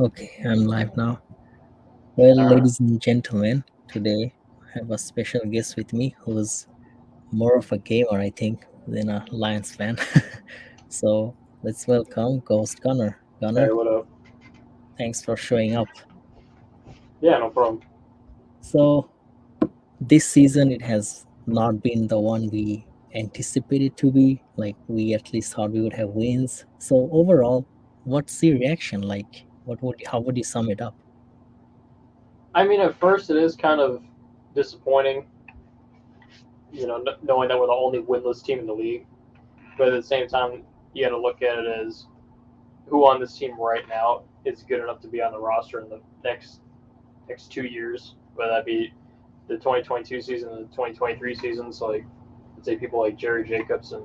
Okay, I'm live now. Well, All right. ladies and gentlemen, today I have a special guest with me who's more of a gamer, I think, than a Lions fan. So let's welcome Ghost Gunner. Hey, Gunner, what up? thanks for showing up. Yeah, no problem. So this season, it has not been the one we anticipated to be. Like, we at least thought we would have wins. So overall, what's your reaction like? How would you sum it up? I mean, at first it is kind of disappointing, knowing that we're the only winless team in the league. But at the same time, you got to look at it as who on this team right now is good enough to be on the roster in the next 2 years, whether that be the 2022 season and the 2023 season. So, like, let's say people like Jerry Jacobs and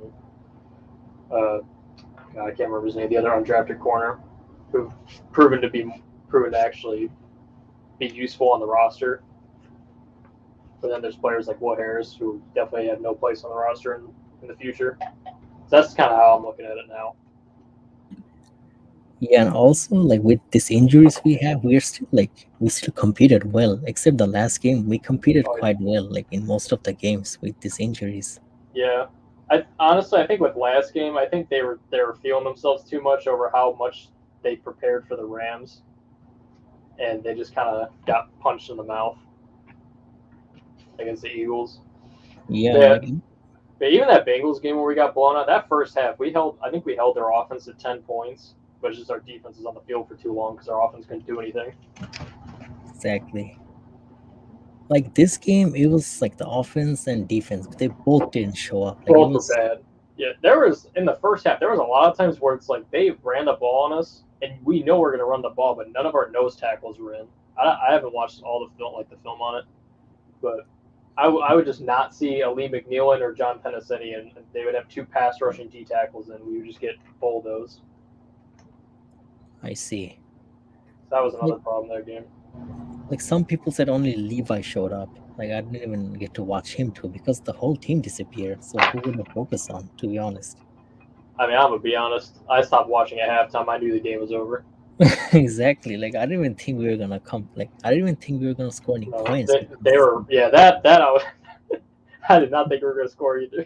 uh, I can't remember his name, the other undrafted corner, who've proven to actually be useful on the roster. But then there's players like Will Harris who definitely have no place on the roster in the future. So that's kind of how I'm looking at it now. Yeah, and also like with these injuries we have, we still competed well. Except the last game, we competed Oh, quite well. Like in most of the games with these injuries. yeah, I honestly I think with last game I think they were feeling themselves too much over how much they prepared for the Rams, and they just kind of got punched in the mouth against the Eagles. Yeah, But, like but even that Bengals game where we got blown out, that first half I think we held their offense at 10 points, but it's just our defense was on the field for too long because our offense couldn't do anything. exactly. Like this game, it was like the offense and defense, but they both didn't show up. Like it Both were was bad. Yeah, there was in the first half. There was a lot of times where it's like they ran the ball on us, and we know we're going to run the ball, but none of our nose tackles were in. I haven't watched all the film, like the film on it, but I would just not see a Lee McNeilin or John Pennicini, and they would have two pass rushing D tackles, and we would just get bulldozed. I see. So that was Like another problem that game. like some people said only Levi showed up. Like I didn't even get to watch him too because the whole team disappeared. So who would I focus on, to be honest? I mean, I'm gonna be honest. I stopped watching at halftime. I knew the game was over. Exactly. Like I didn't even think we were gonna come. Like I didn't even think we were gonna score any No, points they because were that I was. I did not think we were going to score either.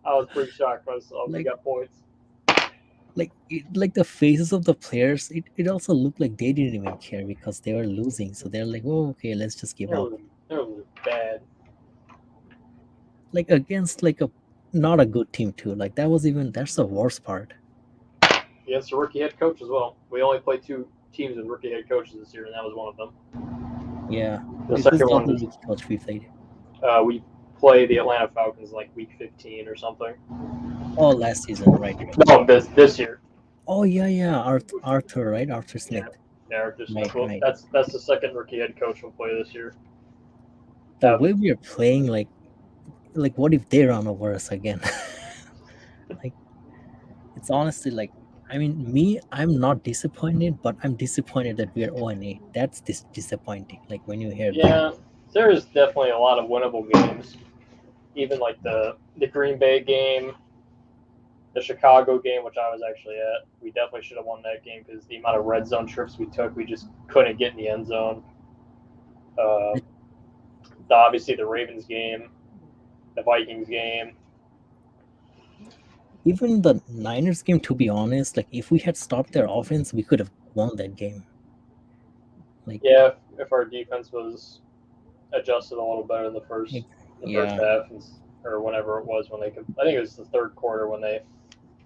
I was pretty shocked myself. We like got points. like the faces of the players, it also looked like they didn't even care because they were losing. So they're like, oh, okay, let's just give It up. was it was bad. Like against like a not a good team too. Like that's the worst part. Against a rookie head coach as well. We only played two teams with rookie head coaches this year, and that was one of them. Yeah. The Who's second the one other was rookie coach we played? we play the Atlanta Falcons like week 15 or something. Oh, last season, right. No, this year. Oh yeah, Arthur, right? Arthur Yeah, Smith. yeah, Arthur Right, Smith. Well, right. that's the second rookie head coach we'll play this year. The Um, way we are playing, like what if they run over us again? Like it's honestly like, I mean, I'm not disappointed, but I'm disappointed that we are 0-8. That's disappointing. Like when you hear that. yeah, there's definitely a lot of winnable games. Even like the Green Bay game, the Chicago game, which I was actually at, we definitely should have won that game because the amount of red zone trips we took, we just couldn't get in the end zone. Like, Um, obviously, the Ravens game, the Vikings game. even the Niners game, to be honest, like if we had stopped their offense, we could have won that game. Like, Yeah, if our defense was adjusted a little better in like the first yeah, half, or whenever it was when they could. I think it was the third quarter when they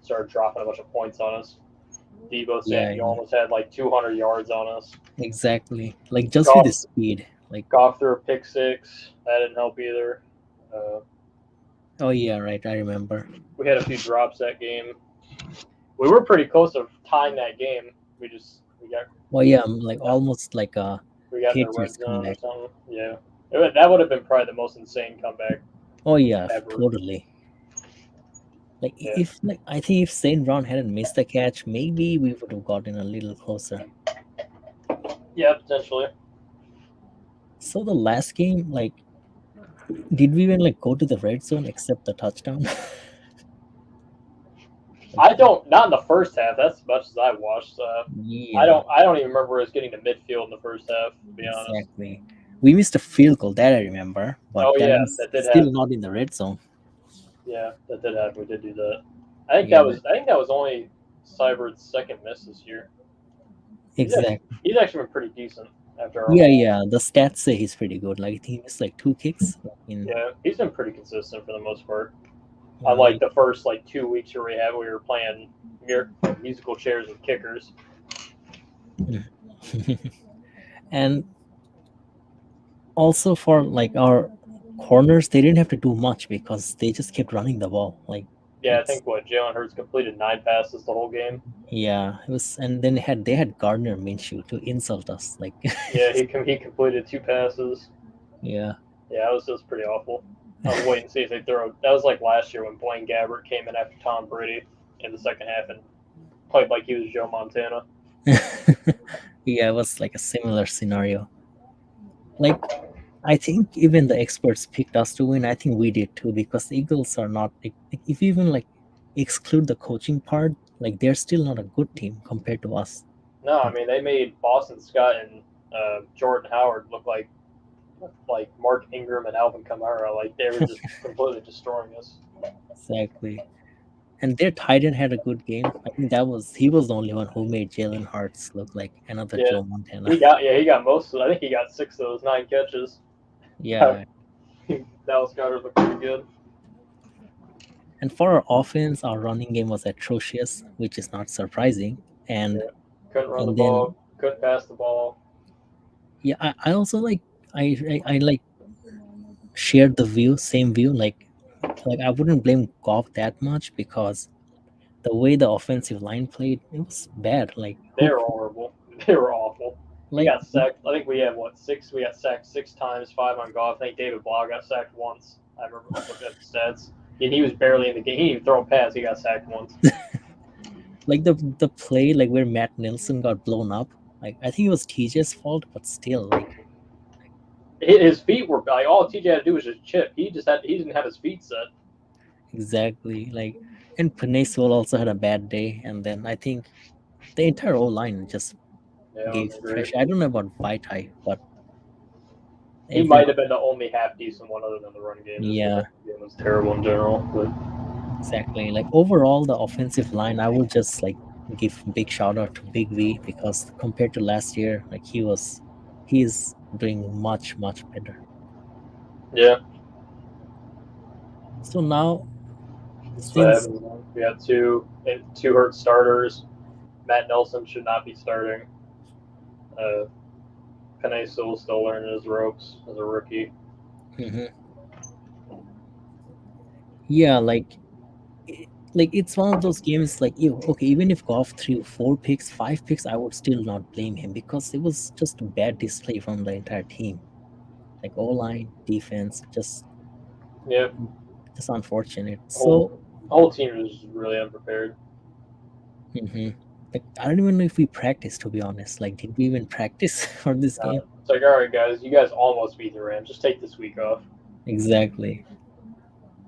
started dropping a bunch of points on us. Debo Samuel yeah, almost had like 200 yards on us. exactly. Like just with the Goff speed. Like, Goff threw a pick six. That didn't help either. Uh, oh yeah, right. I remember. we had a few drops that game. We were pretty close to tying that game. Oh yeah, like we got almost like a we got in the Patriots red zone or comeback. something. Yeah, that would have been probably the most insane comeback Oh yeah, ever. totally. Like Yeah, if like I think if Saint Brown hadn't missed the catch, maybe we would have gotten a little closer. yeah, potentially. So the last game, like, did we even like go to the red zone except the touchdown? I don't not in the first half. That's as much as I watched. Yeah, I don't even remember us getting to midfield in the first half. To be honest. exactly. We missed a field goal that I remember, but Oh that yeah, was that did still happen. not in the red zone. Yeah, that did happen. We did do that. Yeah, I think that was only Cyber's second miss this year. exactly. He's actually been pretty decent after our Yeah, whole. yeah. The stats say he's pretty good. Like he missed like 2 kicks in. Yeah, he's been pretty consistent for the most part. Yeah. Unlike the first like 2 weeks where we were playing musical chairs with kickers. And also for like our corners, they didn't have to do much because they just kept running the ball. Like Yeah, I it's think what Jalen Hurts completed 9 passes the whole game. yeah, it was, and then they had Gardner Minshew to insult us. Like Yeah, he completed 2 passes. yeah, Yeah, it was pretty awful. I was waiting to see if they throw. That was like last year when Blaine Gabbert came in after Tom Brady in the second half and played like he was Joe Montana. yeah, it was like a similar scenario. Like I think even the experts picked us to win. I think we did too because the Eagles are not. If you even like exclude the coaching part, like they're still not a good team compared to us. No, I mean they made Boston Scott and Jordan Howard look like Mark Ingram and Alvin Kamara. Like they were just completely destroying us. Exactly. And their tight end had a good game. I think he was the only one who made Jalen Hurts look like another Yeah, Joe Montana. he got most of. I think he got 6 of those 9 catches. Yeah. Dallas Goddard looked pretty good. And for our offense, our running game was atrocious, which is not surprising. And Yeah, couldn't run the and then ball, couldn't pass the ball. yeah, I also like I like shared the same view. Like I wouldn't blame Goff that much because the way the offensive line played, it was bad. Like They who were horrible. They were awful. He like got sacked. I think we had what 6? We got sacked 6 times, 5 on Goff. I think David Blau got sacked once. I remember looking at the stats, and he was barely in the game. He didn't even throw a pass. He got sacked once. like the play like where Matt Nelson got blown up. Like I think it was TJ's fault, but still like His feet were like all TJ had to do was just chip. He didn't have his feet set. exactly like and Panay Sewell also had a bad day, and then I think the entire O line just Yeah, I gave agree. pressure. I don't know about Vaitai, but He might everyone have been the only half decent one other than the run game. Just yeah, the game was terrible in general. But exactly. Like overall the offensive line, I would just like give big shout out to Big V because compared to last year, like he's doing much better. yeah, So now that's what since happened. We got two hurt starters. Matt Nelson should not be starting. Uh, Panay Sewell still learning his ropes as a rookie. mhm. Yeah, like it's one of those games like you okay, even if Goff threw 4 picks, 5 picks, I would still not blame him because it was just a bad display from the entire team. Like O line, defense, Yeah, just unfortunate. whole So whole team was really unprepared. mhm. Like I don't even know if we practiced to be honest. Like did we even practice for this game? It's like, all right, guys, you guys almost beat the Rams. Just take this week off. Exactly.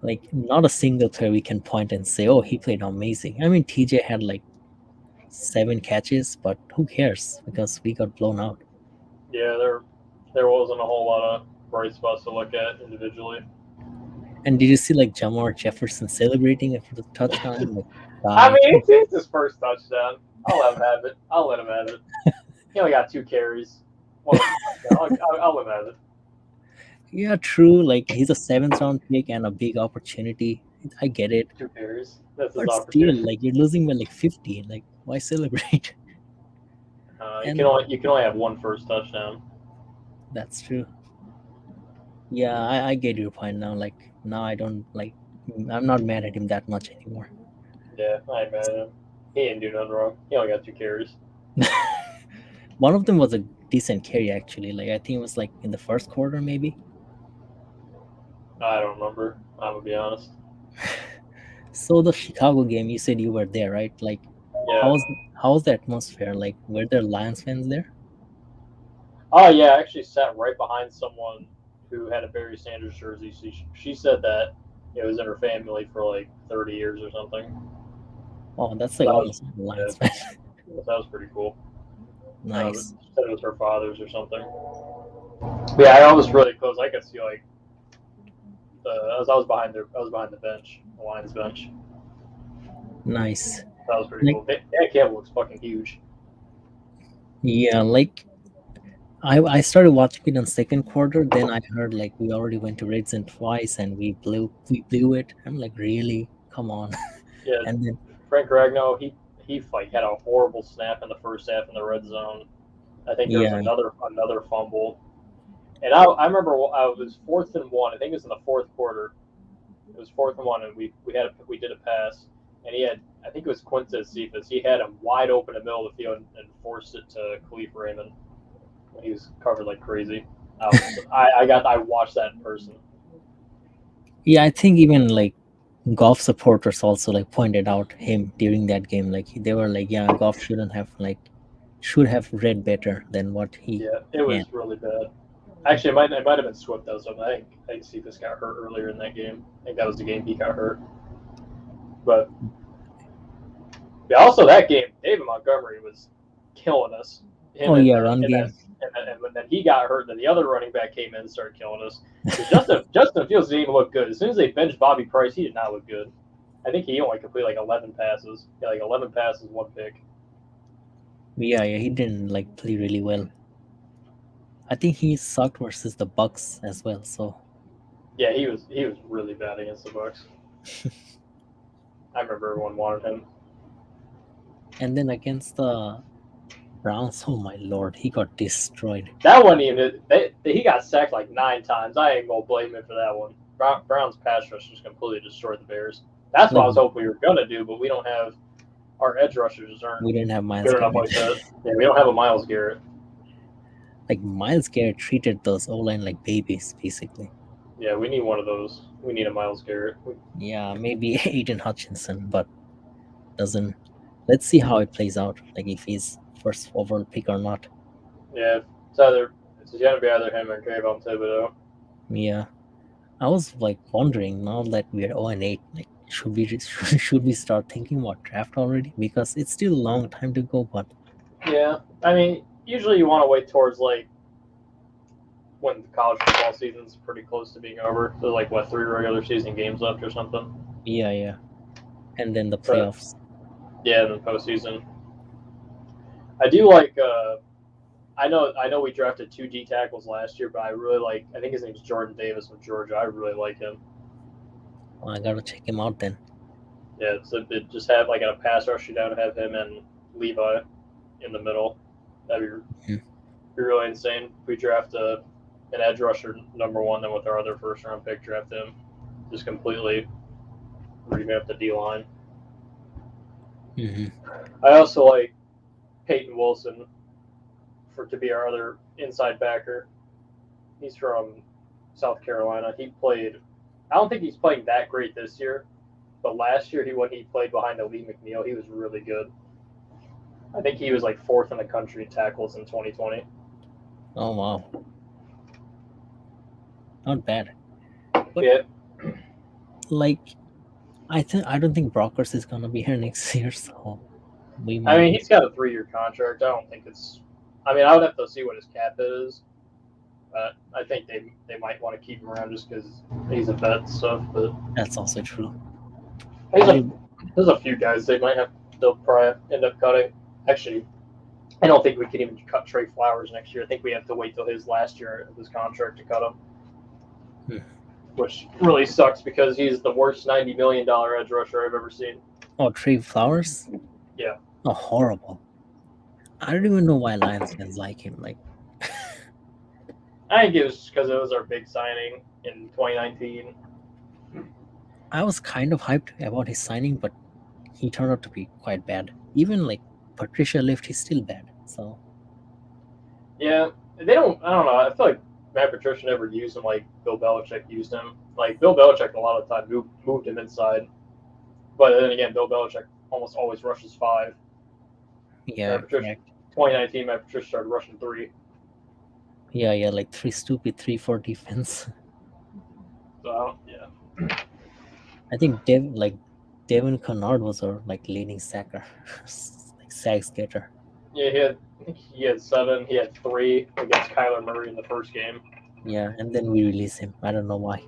Like not a single player we can point and say, oh, he played amazing. I mean TJ had like 7 catches, but who cares because we got blown out. Yeah, there wasn't a whole lot of bright spots to look at individually. And did you see like Jamar Jefferson celebrating after the touchdown? Like, I guy. mean, it's his first touchdown. I'll let him have it. I'll let him have it. He only got 2 carries. Well, I'll let him have it. Yeah, true. Like he's a 7th round pick and a big opportunity. I get it, 2 carries. That's his but still, opportunity. like you're losing by like 50. Like why celebrate? And You can only have one first touchdown. that's true. Yeah, I get your point now. Like now I don't like. I'm not mad at him that much anymore. Yeah, I ain't mad at him. He didn't do nothing wrong. He only got 2 carries. One of them was a decent carry actually. Like I think it was like in the first quarter maybe. I don't remember. I'm gonna be honest. So the Chicago game, you said you were there, right? Like Yeah. how's the atmosphere? Like were there Lions fans there? Oh yeah, I actually sat right behind someone who had a Barry Sanders jersey. She said that it was in her family for like 30 years or something. Oh, that's like That was almost the Lions fan. that was pretty cool. Nice. Said it was her father's or something. But yeah, I was really close. I could see like I was behind the bench, the Lions bench. Nice. That was pretty Like, cool. Dan Campbell looks fucking huge. yeah, like I started watching it on second quarter. Then I heard like we already went to red zone twice and we blew it. I'm like, really? Come on. Yeah, And then Frank Ragnow, he like had a horrible snap in the first half in the red zone. I think there was yeah, another fumble. And I remember it was 4th and 1. I think it was in the fourth quarter. It was 4th and 1, and we did a pass, and he had, I think it was Quintez Cephas. He had him wide open in the middle of the field and forced it to Khalif Raymond. He was covered like crazy. I watched that in person. yeah. I think even like golf supporters also like pointed out him during that game. Like they were like, yeah, golf should have read better than what he Yeah, it can. was really bad. Actually, it might have been Swift that was something. I think Cephas got hurt earlier in that game. I think that was the game he got hurt. But yeah, also that game, David Montgomery was killing us. Oh yeah, run game. And then he got hurt, and then the other running back came in and started killing us. Justin Fields didn't even look good. As soon as they benched Bobby Price, he did not look good. I think he only completed like 11 passes. Yeah, like 11 passes, 1 pick. Yeah, he didn't like play really well. I think he sucked versus the Bucks as well. So Yeah, he was really bad against the Bucks. I remember everyone wanted him. and then against the Browns, oh my lord, he got destroyed. That one even he got sacked like 9 times. I ain't gonna blame him for that one. Browns pass rush just completely destroyed the Bears. That's what I was hoping we were gonna do, but we don't have our edge rushers aren't We didn't have Myles good Garrett. enough like that. Yeah, we don't have a Myles Garrett. Like Myles Garrett treated those O-line like babies, basically. Yeah, we need one of those. We need a Myles Garrett. Yeah, maybe Aiden Hutchinson, but doesn't. Let's see how it plays out. Like if he's first overall pick or not. Yeah, it's gonna be either him or Kayvon Thibodeau. Yeah, I was like wondering now that we're 0-8, like should we start thinking about draft already? Because it's still a long time to go. But Yeah, I mean, usually you want to wait towards like when the college football season's pretty close to being over. So like 3 regular season games left or something. yeah, and then the playoffs. Yeah, and the postseason. I do like. I know we drafted 2 D tackles last year, but I really like. I think his name's Jordan Davis from Georgia. I really like him. Oh, I gotta check him out then. Yeah, just have like a pass rush down, have him and Levi in the middle. That'd be really insane. If we draft an edge rusher #1, then with our other first round pick, draft him. Just completely revamp the D line. I also like Peyton Wilson to be our other inside backer. He's from South Carolina. He played. I don't think he's playing that great this year, but last year when he played behind Ali McNeil, he was really good. I think he was like 4th in the country in tackles in 2020. Oh wow, not bad. But yeah. Like, I don't think Brockers is gonna be here next year, so we might. I mean, he's got a 3-year contract. I don't think it's. I mean, I would have to see what his cap is. But I think they might want to keep him around just because he's a vet and stuff. But that's also true. There's a few guys they'll probably end up cutting. Actually, I don't think we can even cut Trey Flowers next year. I think we have to wait till his last year of his contract to cut him. Which really sucks because he's the worst $90 million edge rusher I've ever seen. Oh, Trey Flowers? Yeah. Oh, horrible. I don't even know why Lions fans like him. Like, I think it was because it was our big signing in 2019. I was kind of hyped about his signing, but he turned out to be quite bad. Even like Patricia left, he's still bad. So. Yeah, they don't. I don't know. I feel like Matt Patricia never used him like Bill Belichick used him. Like Bill Belichick, a lot of the time moved him inside, but then again, Bill Belichick almost always rushes 5. Yeah. 2019, Matt Patricia started rushing 3. Yeah, like 3-4 defense. So yeah. I think Devin Kennard was our like leading sacker, like sack getter. Yeah, he had 7. He had 3 against Kyler Murray in the first game. Yeah, and then we release him. I don't know why.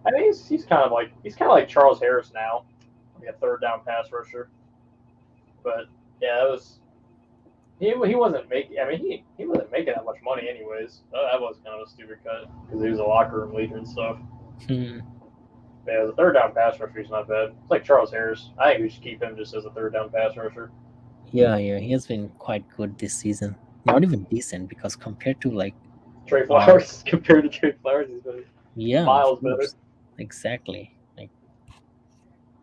I think he's kind of like Charles Harris now, like a third down pass rusher. But yeah, that was he wasn't making. I mean, he wasn't making that much money anyways. That was kind of a stupid cut because he was a locker room leader and stuff. Hmm. But yeah, the third down pass rusher is not bad. It's like Charles Harris. I think we should keep him just as a third down pass rusher. Yeah, he has been quite good this season. Not even decent because compared to like Trey Flowers compared to Trey Flowers, he's been yeah, miles of course. better. Exactly. Like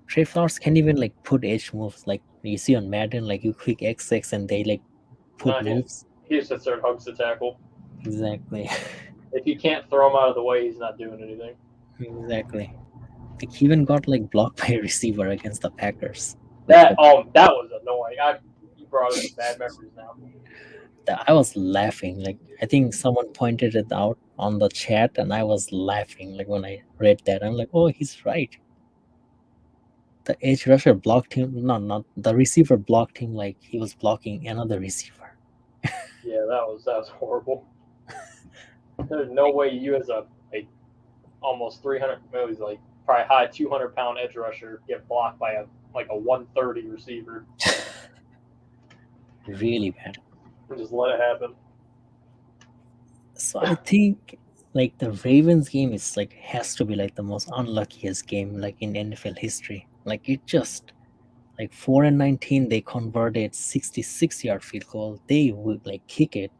Trey Flowers can't even like put edge moves like you see on Madden. Like you click XX and they like put moves. He just sits there and hugs the tackle. Exactly. If you can't throw him out of the way, he's not doing anything. Exactly. Like he even got like blocked by a receiver against the Packers. That was annoying. You brought up some bad memories now. I was laughing. Like I think someone pointed it out on the chat, and I was laughing. Like when I read that, I'm like, oh, he's right. The edge rusher blocked him. No, not the receiver blocked him like he was blocking another receiver. Yeah, that was horrible. There's no way you as a almost 300, maybe like probably high 200-pound edge rusher get blocked by a 130 receiver. Really bad. And just let it happen. So I think like the Ravens game is like has to be like the most unluckiest game like in NFL history. Like it just like 4-19 they converted 66-yard field goal. They would like kick it.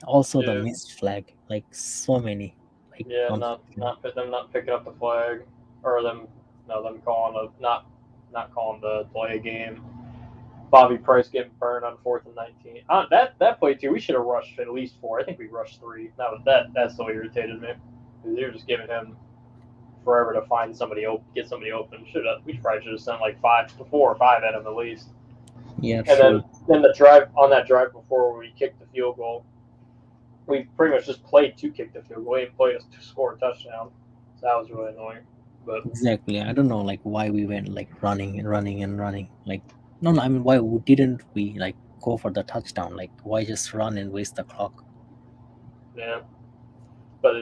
Also the missed flag, like so many. Like them not picking up the flag, or them calling not calling the play game. Bobby Price getting burned on 4th and 19. That play too, we should have rushed at least 4. I think we rushed 3. That so irritated me because they were just giving him forever to find somebody open, get somebody open. We probably should have sent like 4 or 5 at him at least. Yeah. And then the drive before where we kicked the field goal, we pretty much just played to kick the field goal. We didn't play to score a touchdown. So that was really annoying. But exactly, I don't know like why we went like running. Like no, I mean why didn't we like go for the touchdown? Like why just run and waste the clock? Yeah, but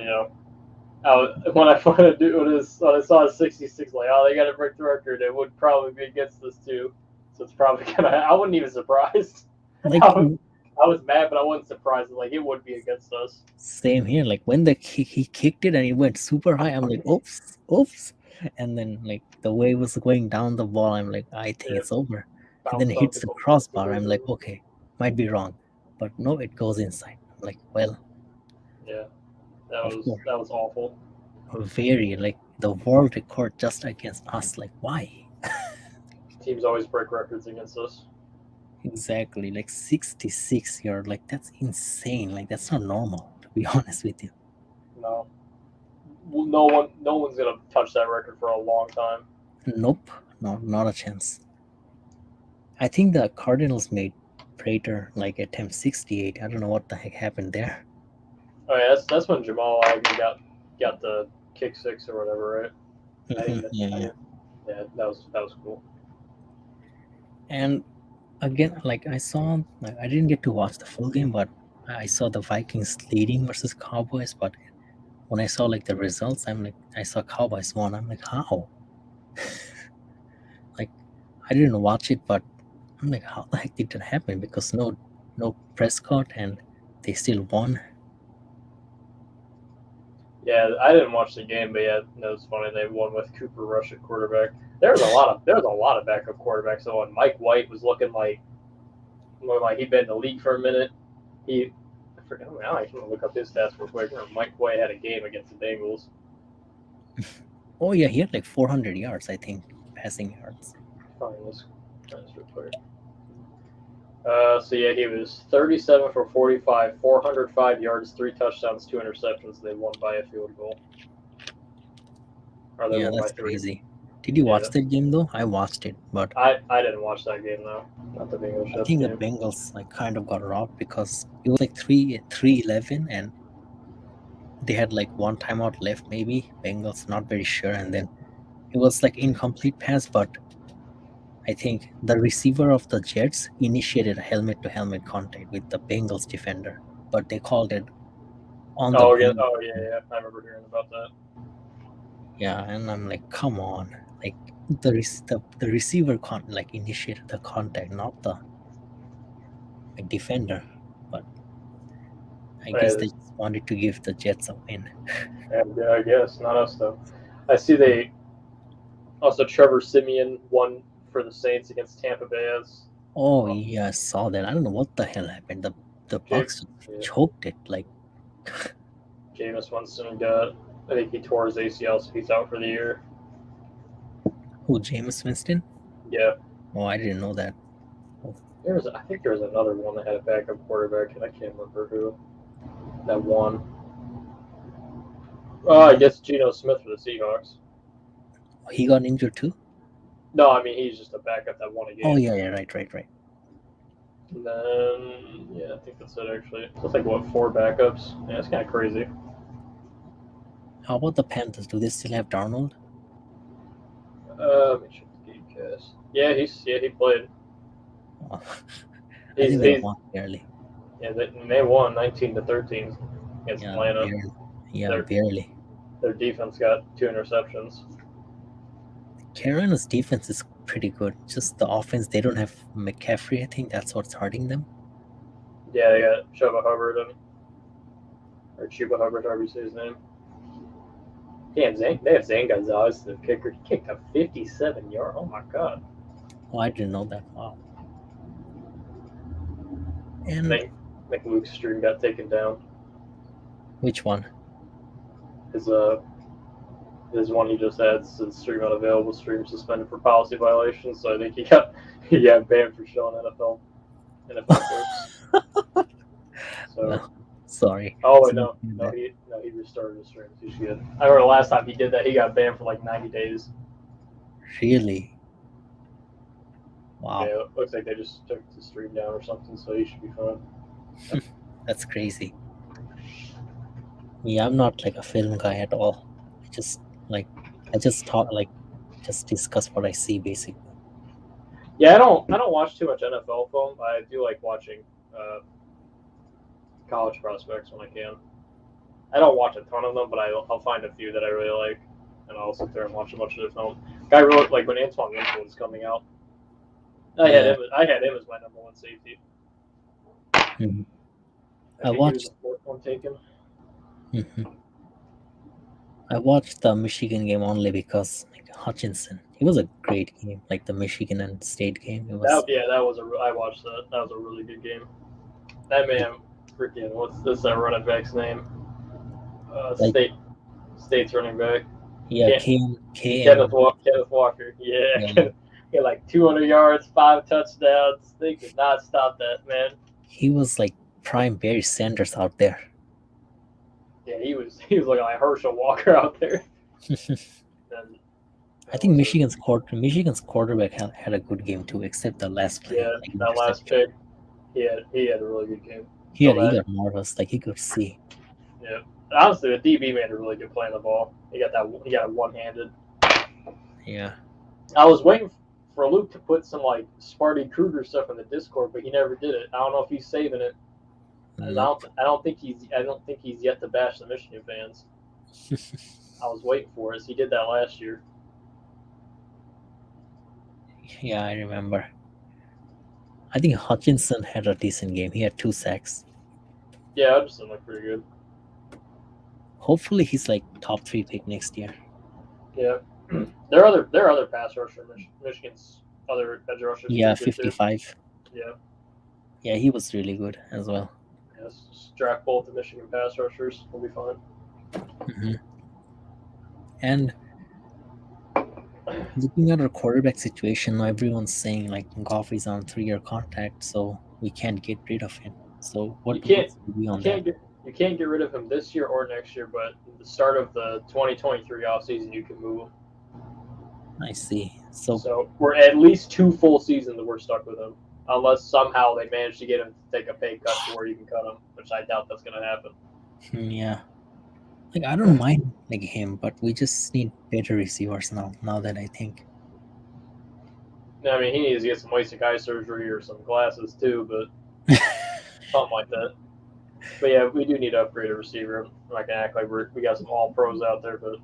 when I saw 66, like, oh, they got to break the record, it would probably be against us too. So it's probably gonna. I wasn't even surprised. Like I was mad, but I wasn't surprised. Like it would be against us. Same here. Like when he kicked it and it went super high, I'm like, oops. And then like the way it was going down the ball, I'm like, I think it's over. And then it hits the crossbar. I'm like, okay, might be wrong, but no, it goes inside. I'm like, well, yeah, that was awful. Very like the world record just against us. Like why? Teams always break records against us. Exactly, like 66 yard. Like that's insane. Like that's not normal, to be honest with you. No. No one's gonna touch that record for a long time. Nope, no, not a chance. I think the Cardinals made Prater like attempt 68. I don't know what the heck happened there. Oh yeah, that's when Jamal Agnew got the kick 6 or whatever, right? Yeah, that was cool. And again, like I saw, like I didn't get to watch the full game, but I saw the Vikings leading versus Cowboys. But when I saw like the results, I'm like, I saw Cowboys won. I'm like, how? Like I didn't watch it, but I'm like, how the heck did that happen? Because no Prescott, and they still won. Yeah, I didn't watch the game, but yeah, that was funny. They won with Cooper Rush at quarterback. There was a lot of backup quarterbacks though, and Mike White was looking like he'd been in the league for a minute. I forget. Now I can look up his stats real quick. Mike White had a game against the Bengals. Oh yeah, he had like 400 yards, I think, passing yards. Find this real quick. So yeah, he was 37 for 45, 405 yards, 3 touchdowns, 2 interceptions. They won by a field goal. Yeah, that's crazy. Did you watch that game though? I watched it, but I didn't watch that game though. Not the Bengals. I think the Bengals like kind of got robbed because it was like 3-11 and they had like one timeout left, maybe. Bengals, not very sure, and then It was like incomplete pass, but I think the receiver of the Jets initiated a helmet-to-helmet contact with the Bengals defender, but they called it on the Oh yeah, ground. yeah. I remember hearing about that. Yeah, and I'm like, come on, like the receiver like initiated the contact, not the like, defender. But I guess they just wanted to give the Jets a win. Yeah, I guess not us though. I see they also Trevor Simeon won for the Saints against Tampa Bay as Oh yeah, I saw that. I don't know what the hell happened. The Bucks choked it. Like Jameis Winston got. I think he tore his ACL, so he's out for the year. who? Jameis Winston? Yeah. Oh, I didn't know that. I think there was another one that had a backup quarterback, and I can't remember who that won. Oh, I guess Geno Smith for the Seahawks. He got injured too? No, I mean he's just a backup that won a game. Oh yeah, right. And then I think that's it actually. So it's like what, 4 backups? Yeah, it's kind of crazy. How about the Panthers? Do they still have Darnold? Let me check the game cast. Yeah, he played. Oh, I think they won barely. Yeah, they won 19-13 against Atlanta. Barely. Their defense got 2 interceptions. Carolina's defense is pretty good. Just the offense, they don't have McCaffrey. I think that's what's hurting them. Yeah, they got Chuba Hubbard or Chuba Hubbard, however you say his name. Yeah, they have Zane Gonzalez, the kicker. He kicked a 57-yard. Oh my god! Oh, I didn't know that. Wow. And I think Luke's stream got taken down. Which one? His one he just had said stream unavailable, stream suspended for policy violations. So I think he got banned for showing NFL clips. So. No, sorry. Oh wait, no, he restarted his streams. He should. I remember the last time he did that, he got banned for like 90 days. Really? Wow. Yeah, it looks like they just took the stream down or something, so he should be fine. That's crazy. Yeah, I'm not like a film guy at all. I just discuss what I see basically. Yeah, I don't watch too much NFL film. I do like watching college prospects when I can. I don't watch a ton of them, but I'll find a few that I really like, and I'll sit there and watch a bunch of their film. I really like when Antoine Winfield was coming out. I had him as my number 1 safety. Mm-hmm. I watched the 4th one taken. Mm-hmm. I watched the Michigan game only because Hutchinson. It was a great game, like the Michigan and State game. It was. I watched that. That was a really good game. That man, freaking, what's that running back's name? State's running back. Yeah, Kenneth Walker. Yeah. He had like 200 yards, 5 touchdowns. They could not stop that, man. He was like prime Barry Sanders out there. Yeah, he was looking like Herschel Walker out there. I think Michigan's quarterback had a good game too, except the last play. Yeah, that last pick. He had a really good game. He got nervous, like he could see. Yeah, honestly, the DB made a really good play on the ball. He got it one-handed. Yeah. I was waiting for Luke to put some like Sparty Kruger stuff in the Discord, but he never did it. I don't know if he's saving it. I don't think he's yet to bash the Michigan fans. I was waiting for it. He did that last year. Yeah, I remember. I think Hutchinson had a decent game. He had 2 sacks. Yeah, Hutchinson looked pretty good. Hopefully, he's like top 3 pick next year. Yeah, there are other pass rushers. Michigan's other edge rushers. Yeah, 55. Yeah. Yeah, he was really good as well. Yes, draft both the Michigan pass rushers. We'll be fine. Mm-hmm. And looking at our quarterback situation, everyone's saying like Goff is on 3-year contract, so we can't get rid of him. So you can't get rid of him this year or next year, but at the start of the 2023 offseason, you can move him. I see. So we're at least 2 full seasons that we're stuck with him, unless somehow they manage to get him to take a pay cut to where you can cut him, which I doubt that's going to happen. Yeah. Like I don't mind like him, but we just need better receivers now. Now that I think. I mean, he needs to get some LASIK eye surgery or some glasses too, but something like that. But yeah, we do need to upgrade a receiver. I'm not gonna act like we got some all pros out there, but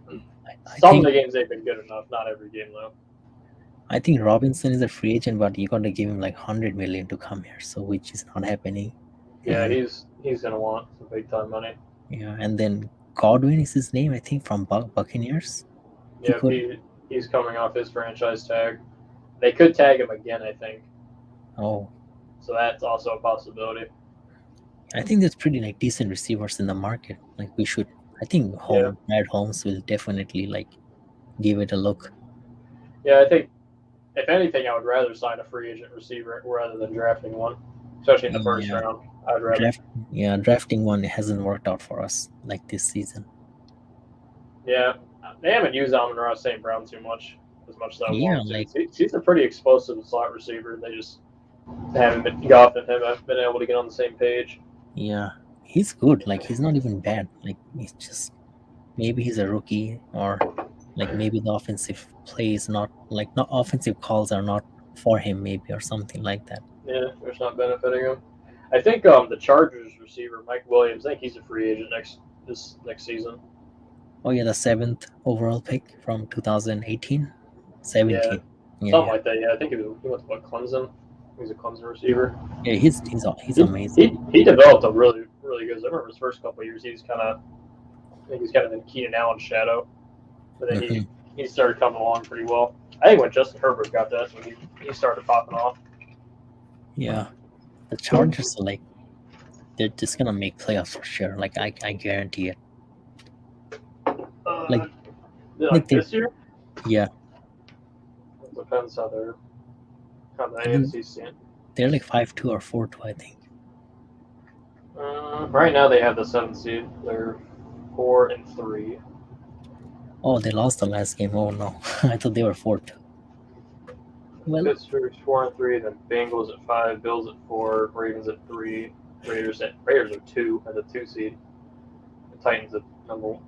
I some of think the games they've been good enough. Not every game though. I think Robinson is a free agent, but you got to give him like 100 million to come here, so which is not happening. Yeah, And he's gonna want some big time money. yeah, and then Godwin is his name, I think, from Buccaneers. He Yeah, could. he's coming off his franchise tag. They could tag him again, I think. Oh, So that's also a possibility. I think there's pretty like decent receivers in the market. Like we should. I think Yeah, Brad Holmes will definitely like give it a look. yeah. I think if anything, I would rather sign a free agent receiver rather than drafting one, especially in the first Yeah, round. I'd rather. drafting one hasn't worked out for us like this season. Yeah, they haven't used Amon-Ra St. Brown too much as I Yeah, want to. like He's a pretty explosive slot receiver. They just haven't been Goff and him haven't been able to get on the same page. yeah, he's good. Like he's not even bad. Like he's just maybe he's a rookie, or like maybe the offensive play is not like not offensive calls are not for him, maybe, or something like that. Yeah, it's not benefiting him. I think the Chargers receiver Mike Williams. I think he's a free agent next season. Oh yeah, the 7th overall pick from 2018, Yeah, 17. Yeah, something yeah, like that. Yeah, I think he went to Clemson. He's a Clemson receiver. yeah. He's He, amazing. he developed a really good. I remember his first couple of years. He was I think he was kind of in Keenan Allen's shadow, but then Hmm. he started coming along pretty well. I think when Justin Herbert got that, when he started popping off. Yeah, the Chargers are like they're just gonna make playoffs for sure. Like I guarantee it. Like Like like they this year, yeah, it depends how the I think AFC's seeing. they're like 5-2 or 4-2, I think. Right now they have the 7th seed. They're 4-3. Oh, they lost the last game. Oh no, I thought they were 4-2. Well, Pittsburgh's 4-3. Then Bengals at 5. Bills at 4. Ravens at 3. Raiders are 2 at the 2 seed. The Titans at number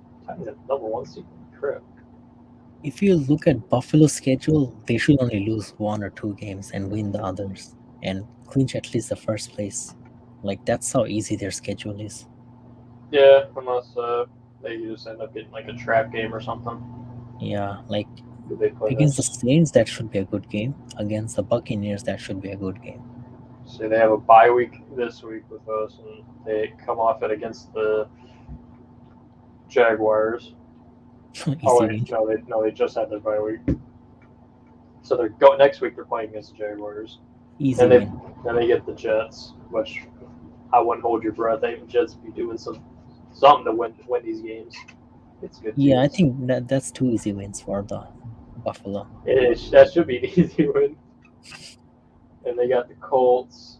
1 seed. Crap. if you look at Buffalo's schedule, they should only lose 1 or 2 games and win the others and clinch at least the first place. Like that's how easy their schedule is. Yeah, unless they just end up getting like a trap game or something. Yeah, like Who they play against the next? Saints, that should be a good game. Against the Buccaneers, that should be a good game. So they have a bye week this week with us, and they come off it against the Jaguars. Oh Easy win. wait, no, they just had their bye week. So they're going next week. They're playing against the Jaguars, Easy and win. then they get the Jets, which I wouldn't hold your breath. I think the Jets be doing something to win these games. It's good. Yeah, I teams. think that's 2 easy wins for the Buffalo. That should be an easy win. And they got the Colts.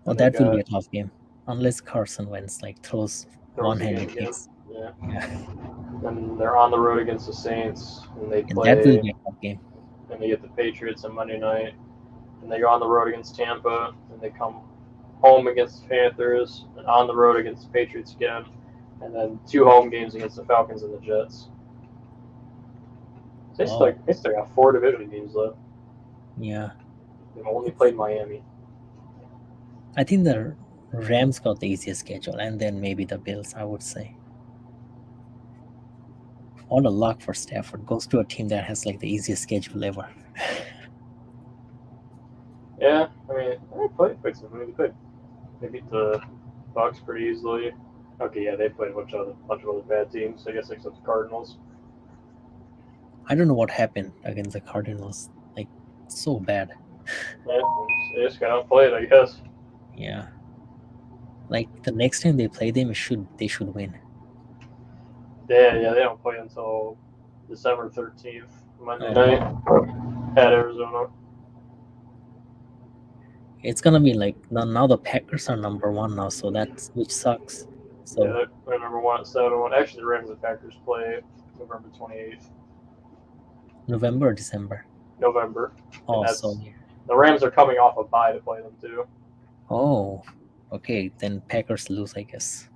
Oh, And they that will be got a tough game. Unless Carson Wentz like throws throws the game one-handed again. kicks. Yeah. Yeah, And they're on the road against the Saints, and they and that will play. be a tough game. And they get the Patriots on Monday night, and they go on the road against Tampa, and they come home against the Panthers, and on the road against the Patriots again, and then 2 home games against the Falcons and the Jets. They still got 4 division games left. Yeah, They've only played Miami. I think the Rams got the easiest schedule, and then maybe the Bills, I would say. All the luck for Stafford goes to a team that has like the easiest schedule ever. Yeah, I mean, they played some. They beat the Bucks pretty easily. Okay, yeah, they played a bunch of other bad teams. I guess except the Cardinals. I don't know what happened against the Cardinals. Like so bad. Yeah, they just got outplayed, I guess. Yeah. Like the next time they play them, they should win. Yeah, they don't play until December 13th, Monday Oh. night at Arizona. It's gonna be like now the Packers are number 1 now, so that's which sucks. So Yeah, they're number 1 at 7-1. Actually, the Rams and Packers play November 28th, November or December? November. Oh, that's- so The Rams are coming off a bye to play them too. oh, okay. Then Packers lose, I guess.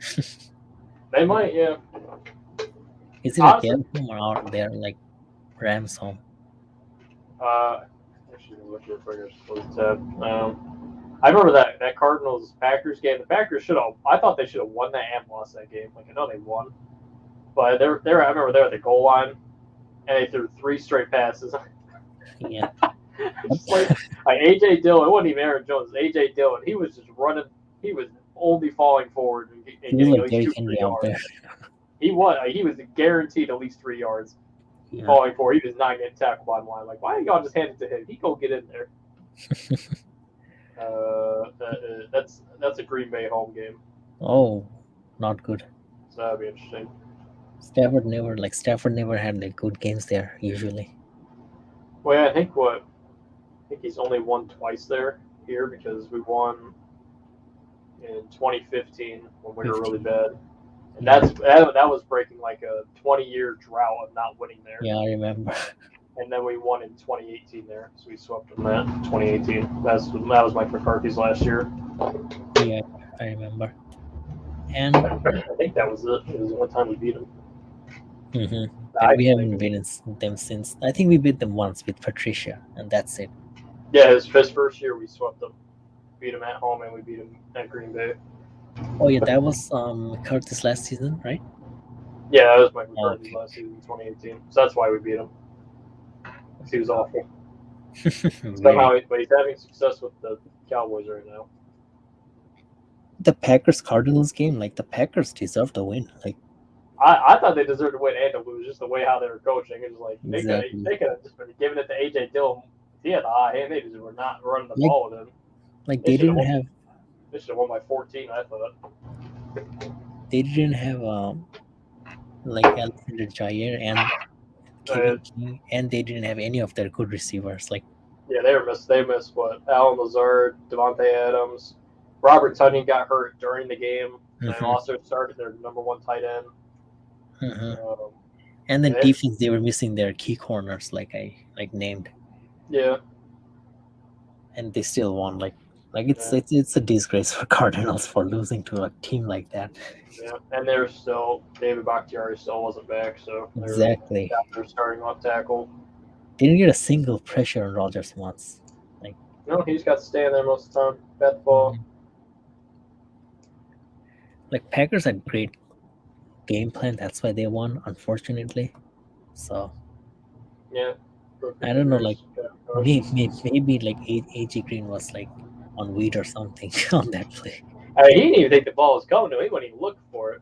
They might, yeah. Is it Honestly, a their home or out there like Rams home? actually, look here for your tab. I remember that Cardinals Packers game. The Packers should have. I thought they should have won that and lost that game. Like I know they won, but they're. I remember they were at the goal line and they threw 3 straight passes. Yeah. Just like AJ Dillon. It wasn't even Aaron Jones. It was AJ Dillon. He was just running. He was only falling forward and He was getting at like least Derrick 2 Henry 3 out there. yards. He was. He was guaranteed at least 3 yards. Yeah. Falling forward. He was not getting tackled by the line. Like why didn't y'all just hand it to him? He go get in there. That's a Green Bay home game. Oh, not good. So that'd be interesting. Stafford never had like good games there usually. Well, yeah, I think he's only won twice here because we won in 2015 when we were really bad, and that was breaking like a 20-year drought of not winning there. Yeah, I remember. And then we won in 2018 there, so we swept them that 2018. That was Mike McCarthy's last year. Yeah, I remember. And I think that was it. It was the only time we beat them. And we haven't beaten them since. I think we beat them once with Patricia, and that's it. Yeah, his first year we swept them, beat them at home, and we beat them at Green Bay. Oh yeah, that was Curtis last season, right? Yeah, that was Mike McCarthy's last season, 2018. So that's why we beat him. He was awful. Somehow, but he's having success with the Cowboys right now. The Packers-Cardinals game, like the Packers deserve to win. Like I thought they deserved to win and to lose, just the way how they were coaching. It was like exactly. they could have just been giving it to AJ Dillon. He had the high hand. They just were not running the ball with him. Like they didn't have. They should have won by 14. I thought. They didn't have like Alexander Jair and Kevin King, and they didn't have any of their good receivers. Like yeah, they missed what? Allen Lazard, Devontae Adams, Robert Tonyan got hurt during the game, and also started their number 1 tight end. And then defense, they were missing their key corners, like I named. Yeah. And they still won. Like it's a disgrace for Cardinals for losing to a team like that. Yeah, and they're still David Bakhtiari still wasn't back, so exactly. They're starting off tackle. They didn't get a single pressure on Rodgers once. Like no, he just got to stand there most of the time. Bat the ball. Like Packers had great game plan. That's why they won, unfortunately. So yeah, I don't know. Like maybe like AJ Green was like on weed or something on that play. He didn't even think the ball was coming to him. He wasn't even looking for it.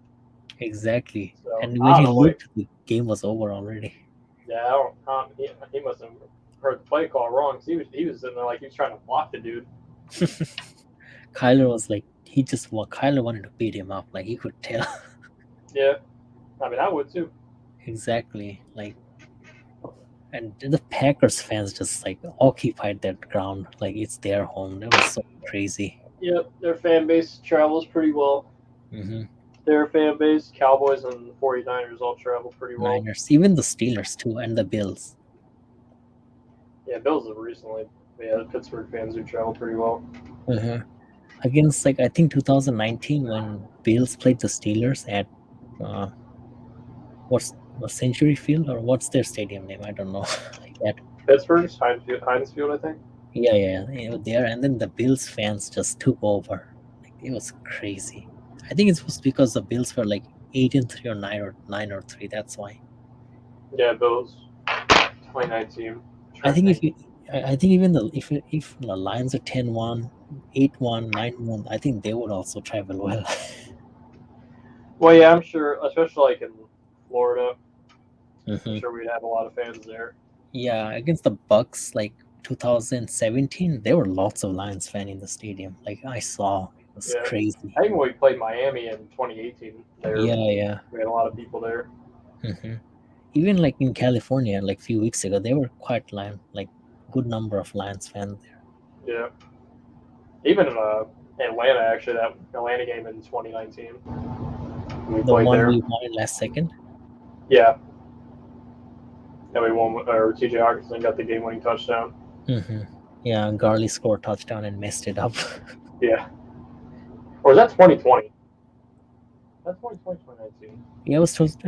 Exactly. So, and when he looked, the game was over already. Yeah, he must have heard the play call wrong. He was sitting there like he was trying to block the dude. Kyler was like Kyler wanted to beat him up. Like he could tell. Yeah, I mean I would too. Exactly. Like, and the Packers fans just like occupied that ground like it's their home. That was so crazy. Yep, their fan base travels pretty well. Their fan base, Cowboys and the 49ers all travel pretty well. Niners, even the Steelers too, and the Bills. Yeah, Bills have recently. Yeah, the Pittsburgh fans do travel pretty well. Against like I think 2019 when Bills played the Steelers at what's Century Field or what's their stadium name? I don't know. Like that. Pittsburgh's Heinz Field, I think. Yeah, there, and then the Bills fans just took over. Like it was crazy. I think it was because the Bills were like 8-3 or 9-3. That's why. Yeah, Bills. 2019. I think if the Lions are 10-1, 8-1, 9-1, I think they would also travel well. Well, yeah, I'm sure, especially like in Florida. Mm-hmm. I'm sure we'd have a lot of fans there. Yeah, against the Bucks, like 2017, there were lots of Lions fans in the stadium. Like I saw, it was crazy. I think when we played Miami in 2018, we had a lot of people there. Mm-hmm. Even like in California, like a few weeks ago, they were quite good number of Lions fans there. Yeah. Even in Atlanta, actually, that Atlanta game in 2019. We won last second? Yeah. And we won, or TJ Hawkinson got the game-winning touchdown. Mm-hmm. Yeah, Garley scored a touchdown and messed it up. Yeah. Or is that 2020? That's 2020, 2019.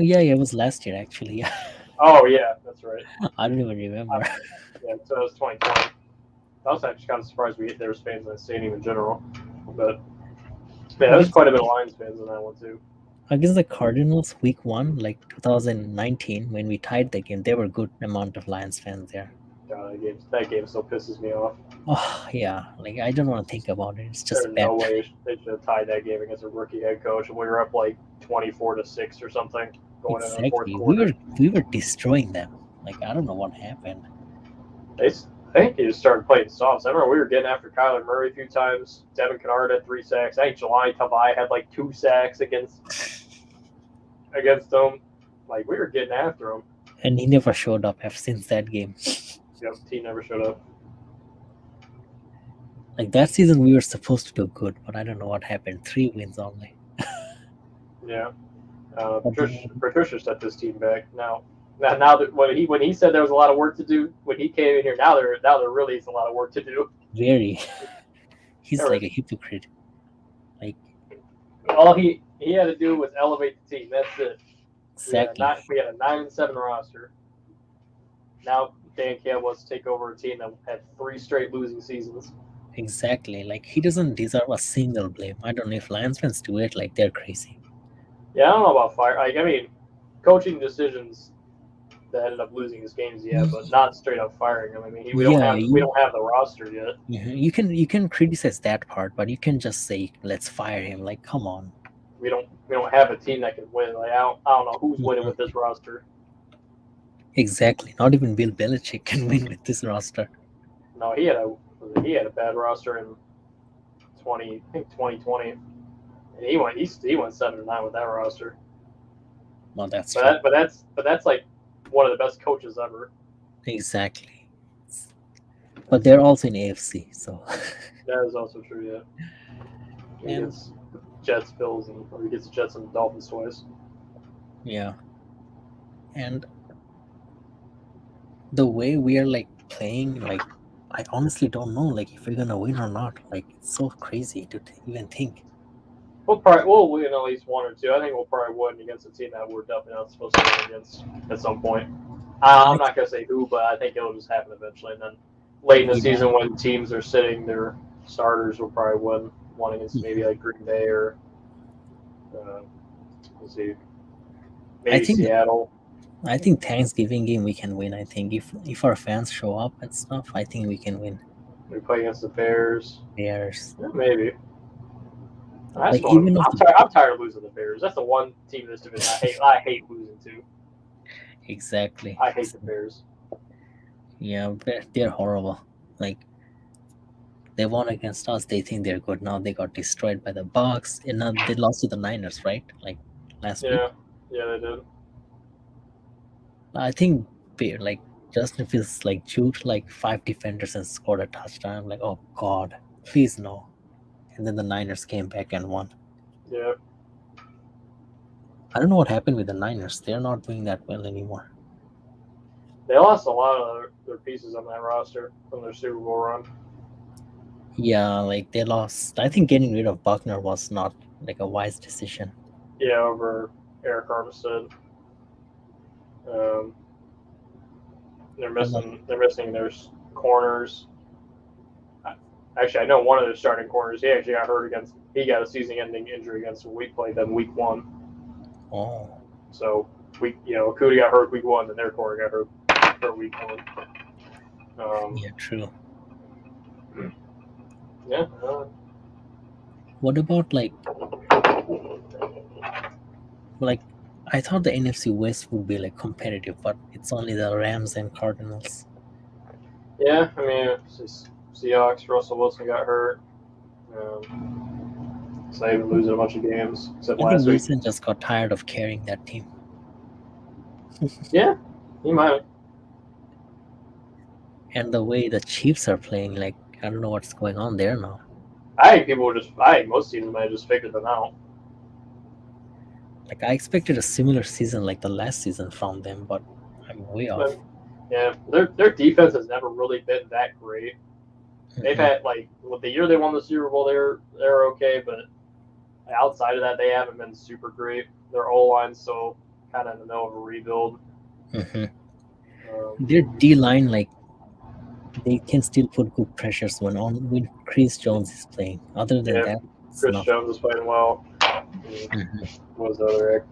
Yeah, it was last year actually. Oh yeah, that's right. I don't even remember. Yeah, so it was 2020. I was actually kind of surprised there was fans in the stadium in general, but yeah, there's Against quite a bit of Lions fans in that one too. against the Cardinals, week one, like 2019, when we tied the game, there were good amount of Lions fans there. God, that game still pisses me off. Oh yeah, like I don't want to think about it. It's just There's bad. no way they should have tied that game against a rookie head coach, and we were up like 24-6 or something going into the fourth Exactly. quarter. We were destroying them. Like I don't know what happened. I think he just started playing soft. I remember we were getting after Kyler Murray a few times. Devin Kennard had 3 sacks. I think Jelani Tavai had like 2 sacks against them. Like we were getting after him. And he never showed up since that game. Yep, team never showed up. Like that season, we were supposed to do good, but I don't know what happened. 3 wins only. Yeah, Patricia set this team back. Now that when he said there was a lot of work to do when he came in here, now there really is a lot of work to do. Very. He's like a hypocrite. Like all he had to do was elevate the team. That's it. Exactly. We had a 9-7 roster. Now Dan Campbell wants to take over a team that had 3 straight losing seasons. Exactly. Like he doesn't deserve a single blame. I don't know if Lions fans do it. Like they're crazy. Yeah, I don't know about fire. Like I mean, coaching decisions that ended up losing his games, yeah, but not straight up firing him. I mean, we don't have the roster yet. You can criticize that part, but you can just say let's fire him. Like, come on. We don't have a team that can win. Like I don't know who's winning with this roster. Exactly. Not even Bill Belichick can win with this roster. No, he had a bad roster in 2020, and he went 7-9 with that roster. Well, that's true. But that's like one of the best coaches ever. Exactly. But they're also in AFC, so that is also true. Yeah. He gets Jets, Bills, or he gets the Jets and Dolphins twice. Yeah. And the way we are like playing, like I honestly don't know, like if we're gonna win or not. Like it's so crazy to even think. We'll win at least 1 or 2. I think we'll probably win against a team that we're definitely not supposed to win against at some point. I'm not gonna say who, but I think it'll just happen eventually. And then late in the season, when teams are sitting their starters, will probably win one against maybe like Green Bay or maybe Seattle. I think Thanksgiving game we can win. I think if our fans show up and stuff, I think we can win. We play against the Bears. Yeah, maybe. Like I'm tired of losing the Bears. That's the one team in this division I hate losing to. Exactly. I hate the Bears. Yeah, they're horrible. Like they won against us. They think they're good. Now they got destroyed by the Bucs, and now they lost to the Niners, right? Like last week. Yeah, they did. I think like Justin Fields like juked like 5 defenders and scored a touchdown. I'm like, oh God, please no. And then the Niners came back and won. Yeah. I don't know what happened with the Niners. They're not doing that well anymore. They lost a lot of their pieces on that roster from their Super Bowl run. Yeah, like they lost. I think getting rid of Buckner was not like a wise decision. Yeah, over Eric Armstead. They're missing their corners. Actually, I know one of their starting corners. He actually got hurt he got a season-ending injury against week 1. Oh. So Okudah got hurt week 1, and their corner got hurt for week 1. Yeah, true. Yeah. What about like I thought the NFC West would be like competitive, but it's only the Rams and Cardinals. Yeah, I mean, it's just Seahawks. Russell Wilson got hurt. So they've been losing a bunch of games. Except last week. Wilson just got tired of carrying that team. Yeah, he might. And the way the Chiefs are playing, like I don't know what's going on there now. I think most teams might have just figured them out. Like I expected a similar season like the last season from them, but I'm way off. Yeah, their defense has never really been that great. They've had the year they won the Super Bowl, they're okay, but Outside of that, they haven't been super great. Their O line's still kind of in the middle of a rebuild. Mm-hmm. Their D line, like, they can still put good pressures when Chris Jones is playing. Other than that, it's Chris not. Jones is playing well. Mm-hmm. What was the other?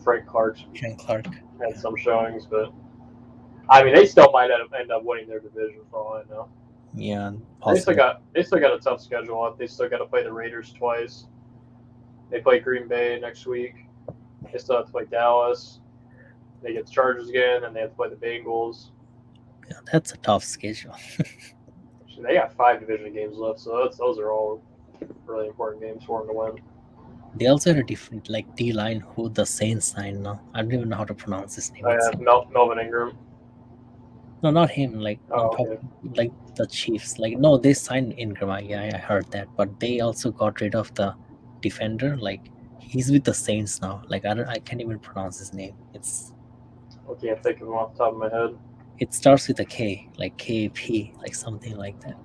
Frank Clark Frank Clark. had some showings, but I mean, they still might end up winning their division for all I know. Yeah, They still possible. got a tough schedule. They still got to play the Raiders twice. They play Green Bay next week. They still have to play Dallas. They get the Chargers again, and they have to play the Bengals. Yeah, that's a tough schedule. They got 5 division games left, so those are all really important games for them to win. They also had a different like D line who the Saints signed now. I don't even know how to pronounce his name. I have Melvin Ingram. No, not him. Like I'm Oh, okay. talking like the Chiefs. Like no, they signed Ingram. Yeah, I heard that, but they also got rid of the defender. Like he's with the Saints now. Like I can't even pronounce his name. I can't think of him off the top of my head. It starts with a K, like KP, like something like that.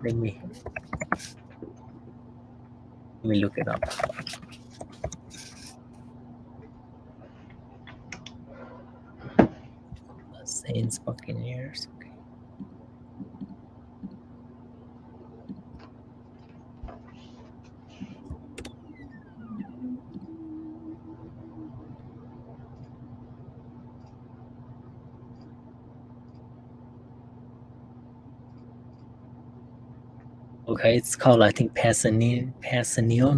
Let me look it up. The Saints Buccaneers. Okay. Okay, it's called I think Passanion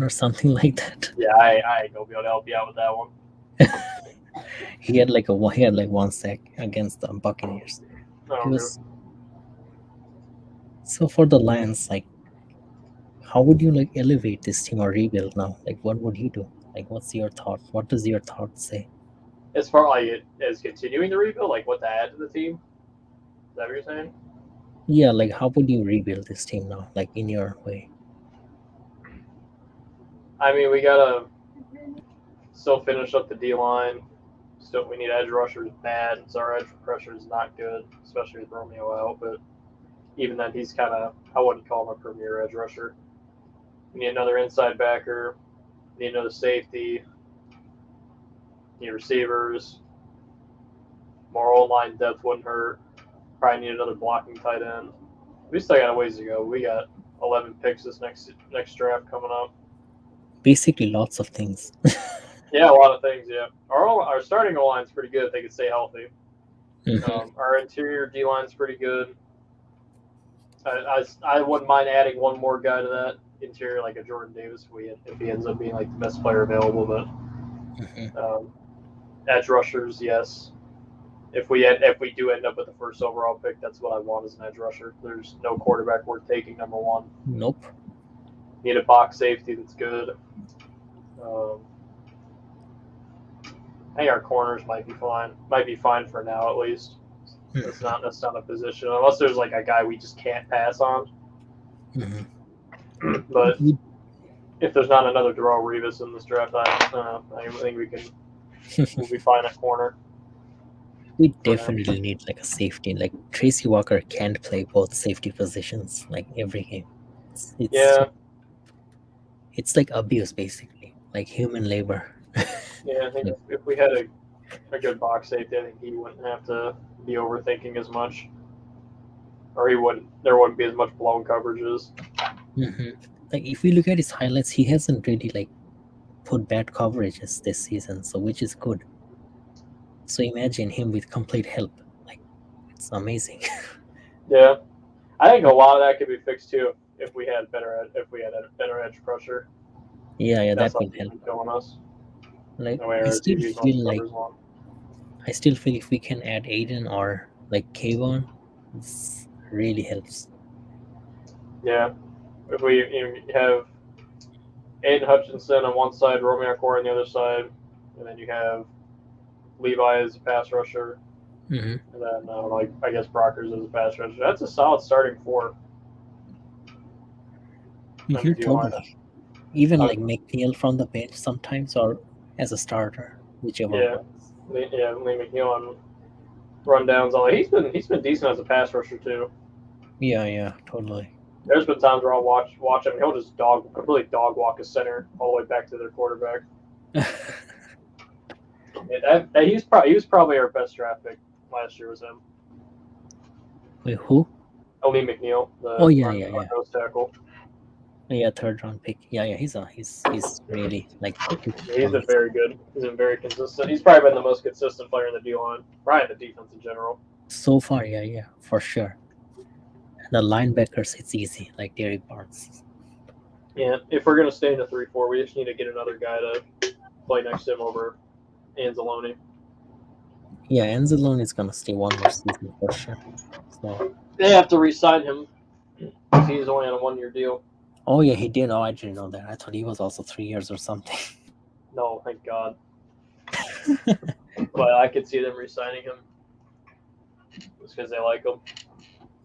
or something like that. Yeah, I ain't gonna be able to help you out with that one. He had like one sack against the Buccaneers. He was so for the Lions, like how would you like elevate this team or rebuild now? Like what would you do? Like what's your thought? What does your thought say? As far as continuing the rebuild, like what to add to the team, is that what you're saying? Yeah, like how would you rebuild this team now? Like in your way. I mean, we gotta still finish up the D line. Still, we need edge rushers bad. So our edge pressure is not good, especially with Romeo out. But even then, he's kind of, I wouldn't call him a premier edge rusher. We need another inside backer. We need another safety. We need receivers. More O-line depth wouldn't hurt. Probably need another blocking tight end. We still got a ways to go. We got 11 picks this next draft coming up. Basically, lots of things. Yeah, a lot of things. Yeah, our starting O line's pretty good if they could stay healthy. Mm-hmm. Our interior D line's pretty good. I wouldn't mind adding one more guy to that interior, like a Jordan Davis, if he ends up being like the best player available. But edge rushers, yes. If we do end up with the first overall pick, that's what I want as an edge rusher. There's no quarterback worth taking number one. Nope. Need a box safety that's good. I think our corners might be fine. Might be fine for now at least. That's not a position unless there's like a guy we just can't pass on. Mm-hmm. But if there's not another Darrelle Revis in this draft, I think we'll be fine at corner. We definitely need like a safety. Like Tracy Walker can't play both safety positions like every game. It's like abuse basically, like human labor. Yeah, I think if we had a good box safety, I think he wouldn't have to be overthinking as much, or there wouldn't be as much blown coverages. Mm-hmm. Like if we look at his highlights, he hasn't really like put bad coverages this season, so which is good. So imagine him with complete help. Like it's amazing. Yeah, I think a lot of that could be fixed too if we had a better edge pressure. Yeah, that would help. On us. Like I still feel if we can add Aiden or like Kayvon, this really helps. Yeah, if we have Aiden Hutchinson on one side, Romeo Core on the other side, and then you have Levi as a pass rusher, and then I guess Brockers as a pass rusher. That's a solid starting four. Totally. Even like McNeil from the bench sometimes, or as a starter, whichever. Lee McNeil on rundowns. He's been decent as a pass rusher too. Yeah, totally. There's been times where I'll watch him. He'll just completely dog walk a center all the way back to their quarterback. He was probably our best draft pick last year. Was him. Wait, who? Lee McNeil, the Oh yeah, nose tackle. Yeah, third round pick. Yeah, he's really like. He's been very good. He's been very consistent. He's probably been the most consistent player in the D line, probably in the defense in general. So far, yeah, for sure. The linebackers, it's easy, like Derek Barnes. Yeah, if we're gonna stay in the 3-4, we just need to get another guy to play next to him over Anzalone. Yeah, Anzalone is gonna stay one more season for sure. So they have to re-sign him because he's only on a 1-year deal. Oh yeah, he did. Oh, I didn't know that. I thought he was also 3 years or something. No, thank God. But I could see them re-signing him just because they like him.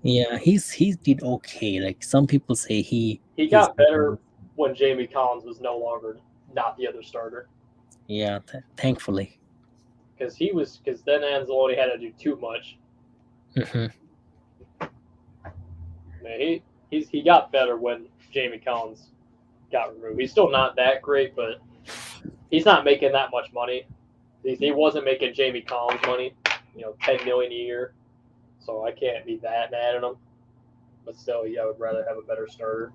Yeah, he did okay. Like some people say he got better when Jamie Collins was no longer not the other starter. Yeah, thankfully. Because then Anzalone had to do too much. Mm-hmm. Man, he got better when Jamie Collins got removed. He's still not that great, but he's not making that much money. He wasn't making Jamie Collins money, $10 million a year. So I can't be that mad at him. But still, I would rather have a better starter.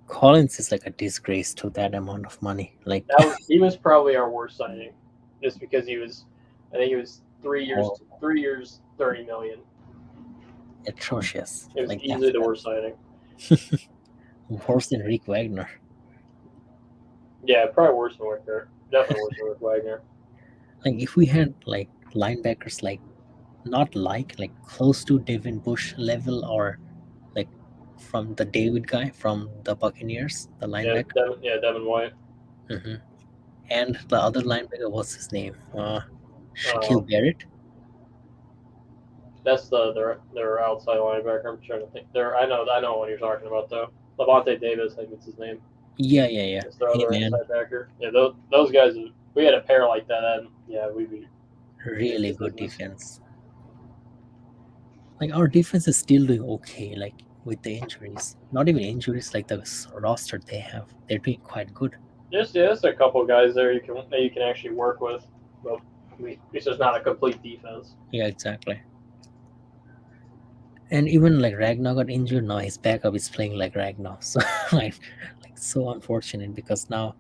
Collins is like a disgrace to that amount of money. Like he was probably our worst signing, just because I think he was 3 years, 30 million. Atrocious. It was easily the worst signing. Worse than Rick Wagner. Yeah, probably worse than Wagner. Definitely worse than Rick Wagner. Like if we had like linebackers not close to Devin Bush level, or like from the David guy from the Buccaneers, the linebacker. Devin White. Mm-hmm. And the other linebacker, what's his name? Shaquille Barrett. That's their outside linebacker. I'm trying to think. I know what you're talking about though. Levante Davis, I think it's his name. Yeah. It's their other inside backer. Yeah, those guys. We had a pair like that, and we'd be really good defense. Like our defense is still doing okay. Like with the injuries, not even injuries. Like the roster they have, they're doing quite good. There's a couple guys there you can actually work with, but it's just not a complete defense. Yeah, exactly. And even like Ragnar got injured, now his backup is playing like Ragnar. So like so unfortunate, because now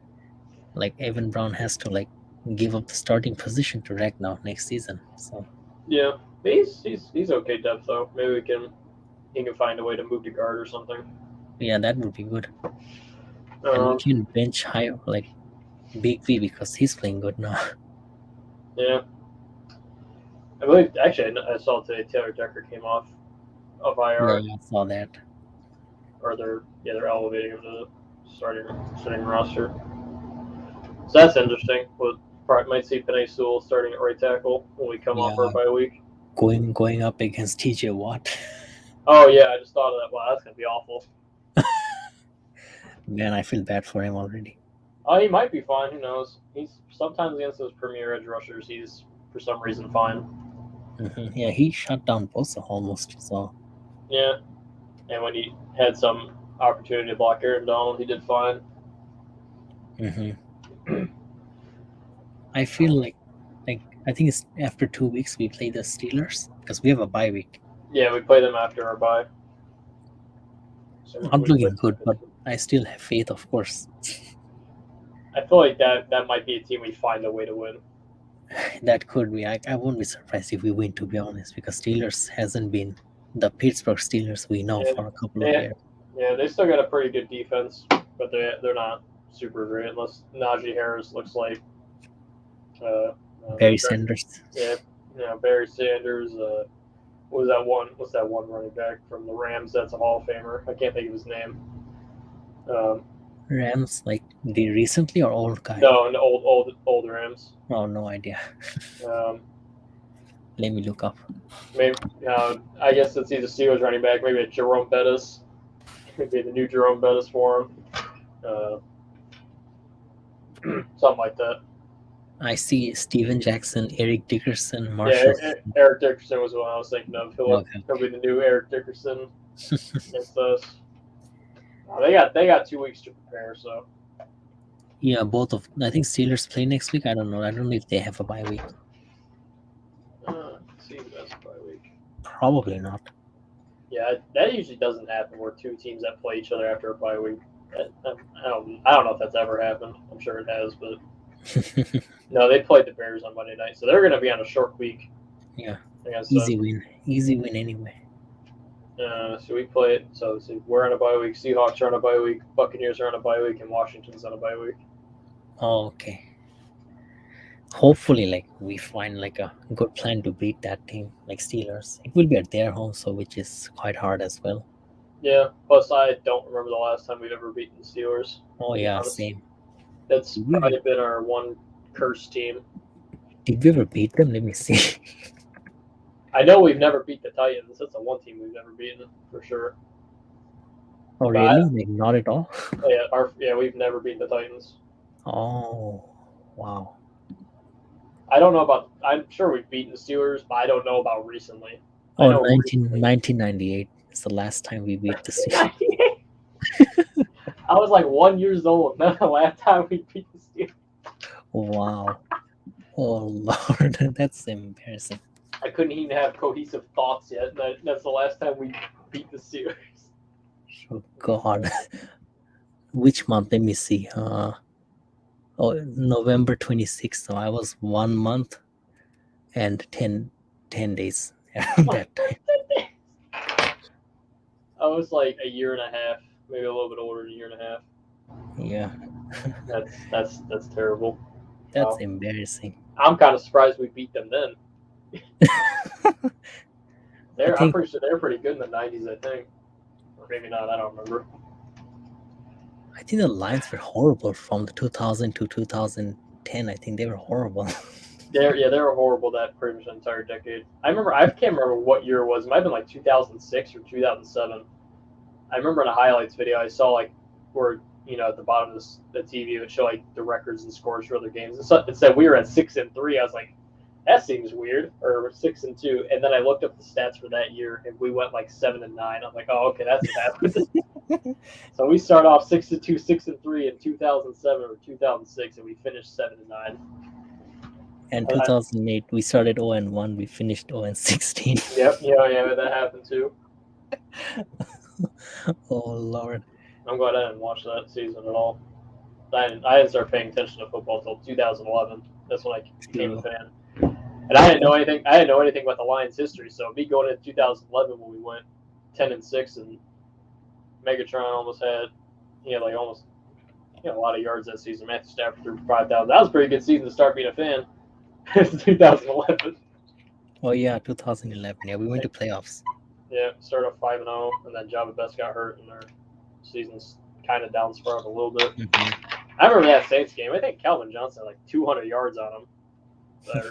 like Evan Brown has to give up the starting position to Ragnar next season. So yeah, he's okay depth though. Maybe he can find a way to move to guard or something. Yeah, that would be good. And we can bench high Big V because he's playing good now. Yeah. I believe actually I saw today Taylor Decker came off of IR. Yeah, I saw that. Or they're elevating him to the starting roster. So that's interesting. We'll probably might see Penei Sewell starting at right tackle when we come off our bye week. Going up against TJ Watt. Oh yeah, I just thought of that. Wow, that's gonna be awful. Man, I feel bad for him already. Oh, he might be fine. Who knows? He's sometimes against those premier edge rushers, he's for some reason fine. Mm-hmm. Yeah, he shut down Bosa almost. So. Yeah, and when he had some opportunity to block Aaron Donald, he did fine. Mm-hmm. I feel like I think it's after 2 weeks we play the Steelers because we have a bye week. Yeah, we play them after our bye. So not looking good, but I still have faith, of course. I feel like that might be a team we find a way to win. That could be. I won't be surprised if we win, to be honest, because Steelers hasn't been the Pittsburgh Steelers we know for a couple of years. Yeah, they still got a pretty good defense, but they're not super great unless Najee Harris looks like Barry Sanders. Yeah, Barry Sanders. What's that one running back from the Rams that's a Hall of Famer? I can't think of his name. Rams, like the recently or old guy? No, old Rams. Oh, no idea. Let me look up. Maybe I guess since he's a Steelers running back, maybe a Jerome Bettis. Maybe the new Jerome Bettis for him. Something like that. I see Steven Jackson, Eric Dickerson, Marshall. Yeah, Eric Dickerson was the one I was thinking of. He'll be the new Eric Dickerson. against us. They got 2 weeks to prepare, so Yeah, both of I think Steelers play next week. I don't know. I don't know if they have a bye week. see who has a bye week. Probably not. Yeah, that usually doesn't happen where two teams that play each other after a bye week. I don't know if that's ever happened. I'm sure it has, but no, they played the Bears on Monday night, so they're going to be on a short week. Yeah, Against easy win. Easy win anyway. So we play it. So we're on a bye week. Seahawks are on a bye week. Buccaneers are on a bye week, and Washington's on a bye week. Oh, okay. Hopefully, like we find like a good plan to beat that team, like Steelers. It will be at their home, so which is quite hard as well. Yeah. Plus, I don't remember the last time we've ever beaten the Steelers. Oh To be yeah, honest. same. That's Did we, probably been our one cursed team. did we ever beat them? Let me see. I know we've never beat the Titans. That's the one team we've never beaten for sure. Oh really? Like not at all? We've never beaten the Titans. Oh wow. I don't know about. I'm sure we've beaten the Steelers, but I don't know about recently. I Oh, know 1998 is the last time we beat the Steelers. I was like 1 year old. That's the last time we beat the Steelers. Wow. Oh Lord, that's embarrassing. I couldn't even have cohesive thoughts yet. That's the last time we beat the Steelers. Oh God. Which month? Let me see. November 26th. So I was 1 month and 10 days at that time. I was like a year and a half, maybe a little bit older than a year and a half. Yeah, That's terrible. that's Wow. embarrassing. I'm kind of surprised we beat them then. I'm pretty sure they were pretty good in the 90s, I think. Or maybe not, I don't remember. I think the Lions were horrible from the 2000 to 2010. I think they were horrible. They were horrible that pretty much the entire decade. I can't remember what year it was. It might have been like 2006 or 2007. I remember in a highlights video I saw like where at the bottom of the TV it would show like the records and scores for other games. It said we were at 6-3. I was like, that seems weird. Or 6-2. And then I looked up the stats for that year and we went like 7-9. I'm like, oh okay, that's what happened. So we start off 6-2, 6-3 in 2007 or 2006, and we finished 7-9. And 2008 we started 0-1. We finished 0-16. Yep, yeah, that happened too. Oh Lord. I'm glad I didn't watch that season at all. I didn't start paying attention to football until 2011. That's when I became a fan. And I didn't know anything. I didn't know anything about the Lions' history. So me going into 2011 when we went 10-6 and Megatron almost had, a lot of yards that season. Matthew Stafford threw 5,000. That was a pretty good season to start being a fan. 2011. Oh yeah, 2011. Yeah, we went to playoffs. Yeah, started off 5-0, and then Java Best got hurt, and their season's kind of down spiraled a little bit. Mm-hmm. I remember that Saints game. I think Calvin Johnson had like 200 yards on him.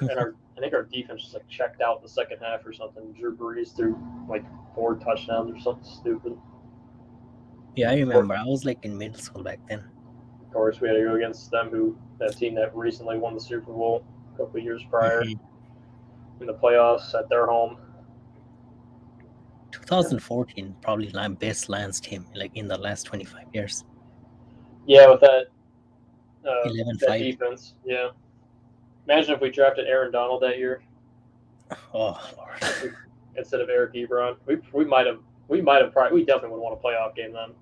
And I think our defense just like checked out in the second half or something. Drew Brees threw like 4 touchdowns or something stupid. Yeah, I remember. I was like in middle school back then. Of course, we had to go against them, that team that recently won the Super Bowl a couple of years prior in the playoffs at their home. 2014, probably best Lions team like in the last 25 years. Yeah, with that 11-5 defense. Yeah. Imagine if we drafted Aaron Donald that year. Oh Lord. Instead of Eric Ebron. We definitely would have won a playoff game then.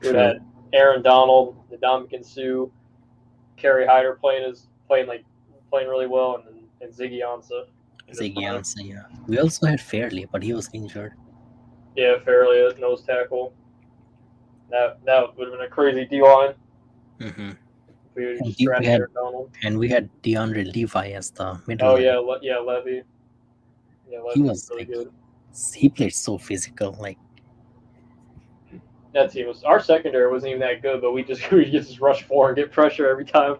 We would have had Aaron Donald, Ndamukong Suh, Kerry Hyder playing really well, and Ziggy Ansah. Yeah. We also had Fairley, but he was injured. Yeah, Fairley at nose tackle. That would have been a crazy D-line. Mm-hmm. We would just draft Aaron Donald. And we had DeAndre Levi as the middle. Oh yeah, Levy. Yeah, Levy he was really good. He played so physical, like. That team our secondary wasn't even that good, but we just rush forward and get pressure every time.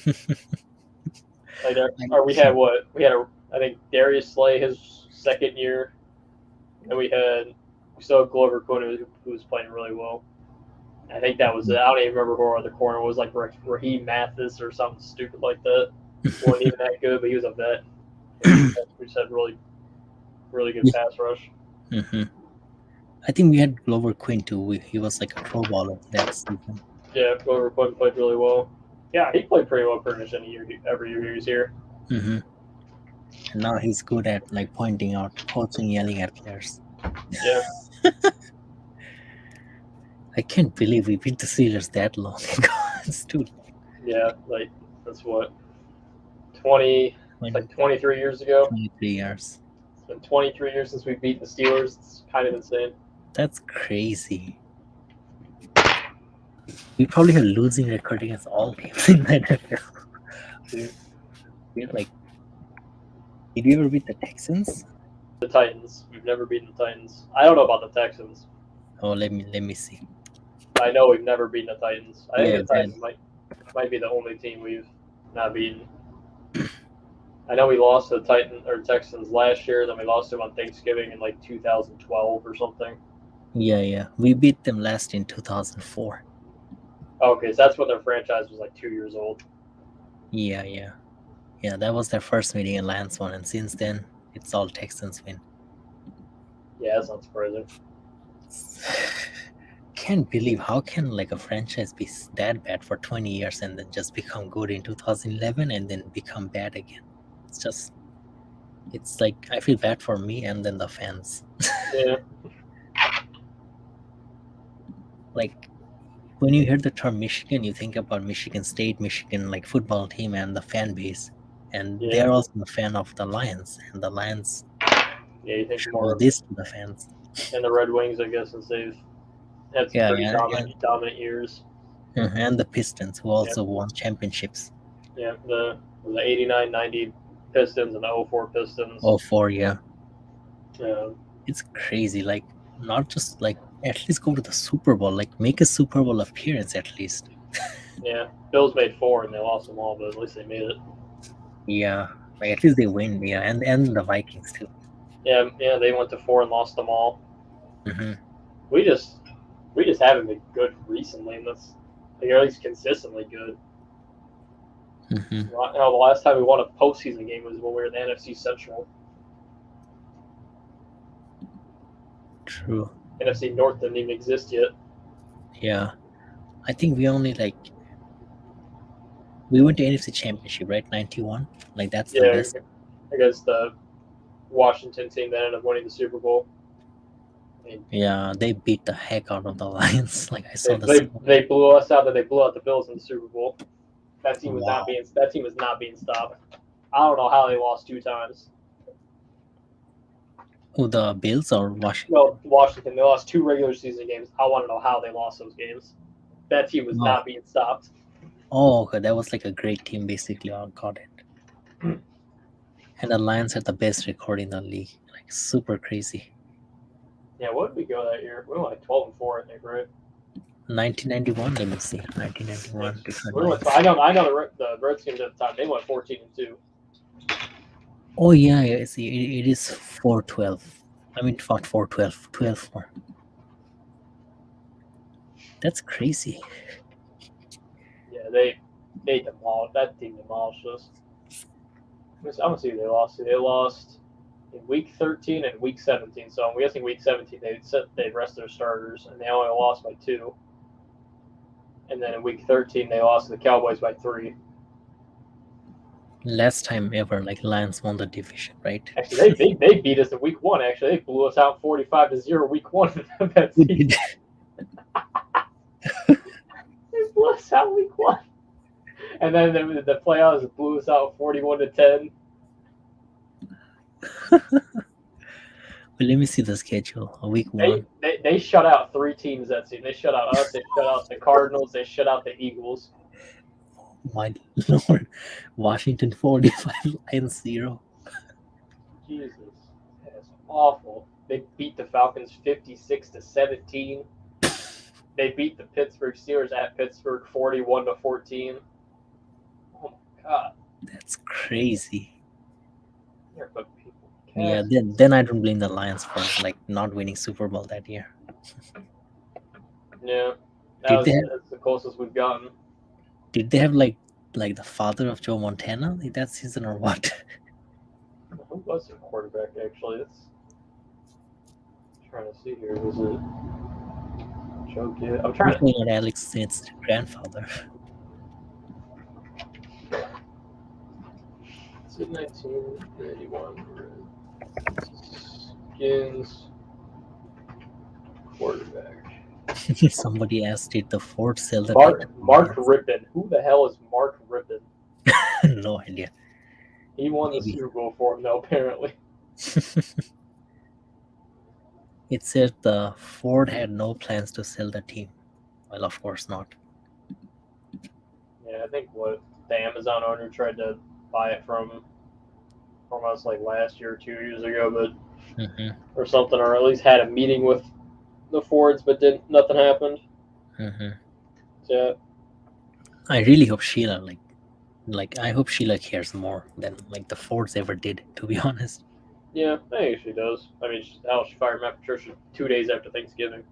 We had I think Darius Slay his second year, and we still had Glover Quinn who was playing really well. I think that was it. I don't even remember who our other corner was, like Raheem Mathis or something stupid like that. Wasn't even that good, but he was a vet. We just had really, really good pass rush. Mm-hmm. I think we had Glover Quinn too. He was like a pro bowler that season. Yeah, Glover Quinn played really well. Yeah, he played pretty well pretty much every year he was here. Hmm. And now he's good at like pointing out, coaching, yelling at players. Yeah. I can't believe we beat the Steelers that long ago. It's too Yeah, like that's what 20, it's like 23 years ago. 23 years. It's been 23 years since we beat the Steelers. It's kind of insane. That's crazy. We probably have losing record against all teams in the NFL. We're like, did we ever beat the Texans? The Titans. We've never beaten the Titans. I don't know about the Texans. Oh, let me see. I know we've never beaten the Titans. I think Yeah, the Titans might be the only team we've not beaten. I know we lost to the Texans last year. Then we lost to them on Thanksgiving in like 2012 or something. Yeah. We beat them last in 2004. Okay, so that's when their franchise was like 2 years old. Yeah. That was their first meeting in Lions won, and since then it's all Texans win. Yeah, that's not surprising. Can't believe how can like a franchise be that bad for 20 years and then just become good in 2011 and then become bad again. It's like I feel bad for me and then the fans. Yeah. Like when you hear the term Michigan, you think about Michigan State, Michigan like football team and the fan base, and they're also a fan of the Lions, and the Lions you think show more this to the fans. And the Red Wings, I guess, since they've had some pretty dominant years. And the Pistons, who also won championships. Yeah, the 89-90 Pistons and the 04 Pistons. 04, yeah. It's crazy. Like, not just like at least go to the Super Bowl, like make a Super Bowl appearance at least. Yeah, Bills made 4 and they lost them all, but at least they made it. Yeah, like at least they win. Yeah, and the Vikings too. Yeah, they went to 4 and lost them all. Mm-hmm. We just haven't been good recently, and that's like, or at least consistently good. Mm-hmm. The last time we won a postseason game was when we were in the NFC Central. True. NFC North didn't even exist yet. Yeah, I think we only we went to NFC Championship, right? 91. Like that's the best. Against the Washington team that ended up winning the Super Bowl. Yeah, they beat the heck out of the Lions. Like I saw they blew us out, and they blew out the Bills in the Super Bowl. That team was not being stopped. I don't know how they lost 2 times. Oh, the Bills or Washington? No, Washington. They lost 2 regular season games. I want to know how they lost those games. That team was not being stopped. Oh, okay. That was like a great team, basically. I got it. And the Lions had the best record in the league. Like, super crazy. Yeah, what did we go that year? We were like 12-4, I think, right? 1991. Let me see. 1991. I know the Redskins at the time. They went 14-2. Oh yeah. See, it is 4-12. I mean, 4-12, 12-4. That's crazy. Yeah, they demolished that team. Demolished us. I'm gonna see who they lost to. They lost in week 13 and week 17. So I'm guessing week 17 they rest their starters, and they only lost by 2. And then in week 13 they lost to the Cowboys by 3. Last time ever, like Lions won the division, right? Actually, they beat us in week 1. Actually, they blew us out 45-0 week 1. That season. They blew us out week 1. And then the playoffs blew us out 41-10. But let me see the schedule. Week 1. They shut out 3 teams that season. They shut out us. They shut out the Cardinals. They shut out the Eagles. My Lord. Washington 45, Lions 0. Jesus. That's awful. They beat the Falcons 56-17. They beat the Pittsburgh Steelers at Pittsburgh 41-14. Oh my God. That's crazy. Yeah, then I don't blame the Lions for like not winning Super Bowl that year. Yeah. That's the closest we've gotten. Did they have like the father of Joe Montana like that season or what? Who was their quarterback actually? trying to see here. Was it Joe Gibbs? I'm trying to. Definitely not Alex Smith's grandfather. Is it 1991? Skins quarterback. Somebody asked, did the Ford sell the Mark Rippon. Who the hell is Mark Rippon? No idea. He won the Maybe. Super Bowl for him, though, apparently. It said the Ford had no plans to sell the team. Well, of course not. Yeah, I think the Amazon owner tried to buy it from us like last year or 2 years ago, but or something, or at least had a meeting with the Fords, but nothing happened. Yeah. I really hope Sheila I hope Sheila cares more than like the Fords ever did, to be honest. Yeah, I think she does. I mean, she fired Matt Patricia 2 days after Thanksgiving.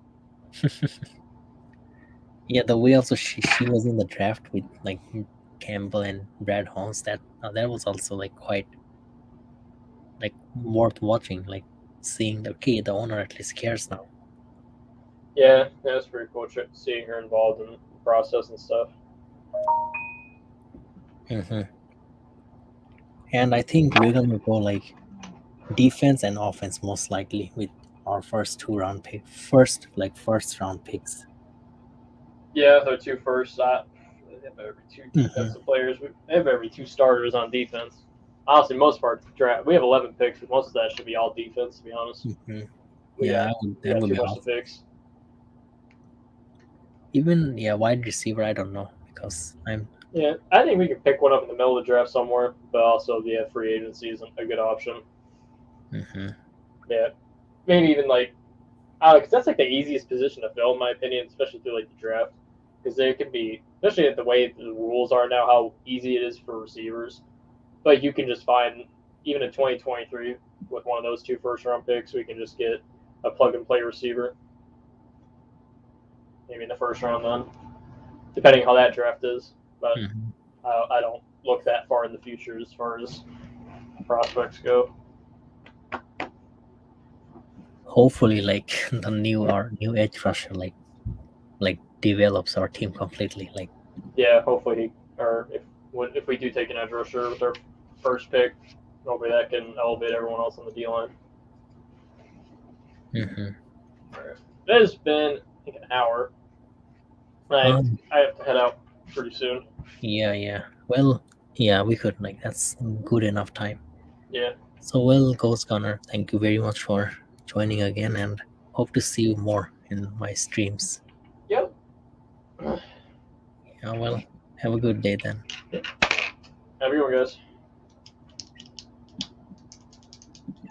Yeah, the way also she was in the draft with like Campbell and Brad Holmes, that was also like quite like worth watching, like seeing the owner at least cares now. Yeah, that's pretty cool seeing her involved in the process and stuff. And I think we're gonna go like defense and offense most likely with our first round picks. Yeah, they're 2 firsts. They have every 2 defensive players. They have every 2 starters on defense. Honestly, most part draft, we have 11 picks, but most of that should be all defense. To be honest, that we got would too be much awesome. picks. Even wide receiver, I don't know because Yeah, I think we can pick one up in the middle of the draft somewhere, but also free agency isn't a good option. Yeah, maybe even like, because that's like the easiest position to fill in my opinion, especially through like the draft, because there can be, especially the way the rules are now, how easy it is for receivers. But you can just find, even in 2023, with one of those 2 first-round picks, we can just get a plug-and-play receiver. Maybe in the first round then, depending how that draft is. But I don't look that far in the future as far as prospects go. Hopefully, like our new edge rusher, like develops our team completely. Like, yeah, hopefully, if we do take an edge rusher with our first pick, hopefully that can elevate everyone else on the D line. It has been, I think, an hour. I have to head out pretty soon. Yeah. Well, yeah, we could that's good enough time. Yeah. So, well, Ghost Gunner, thank you very much for joining again, and hope to see you more in my streams. Yep. Yeah, well, have a good day then. Have a good one, guys.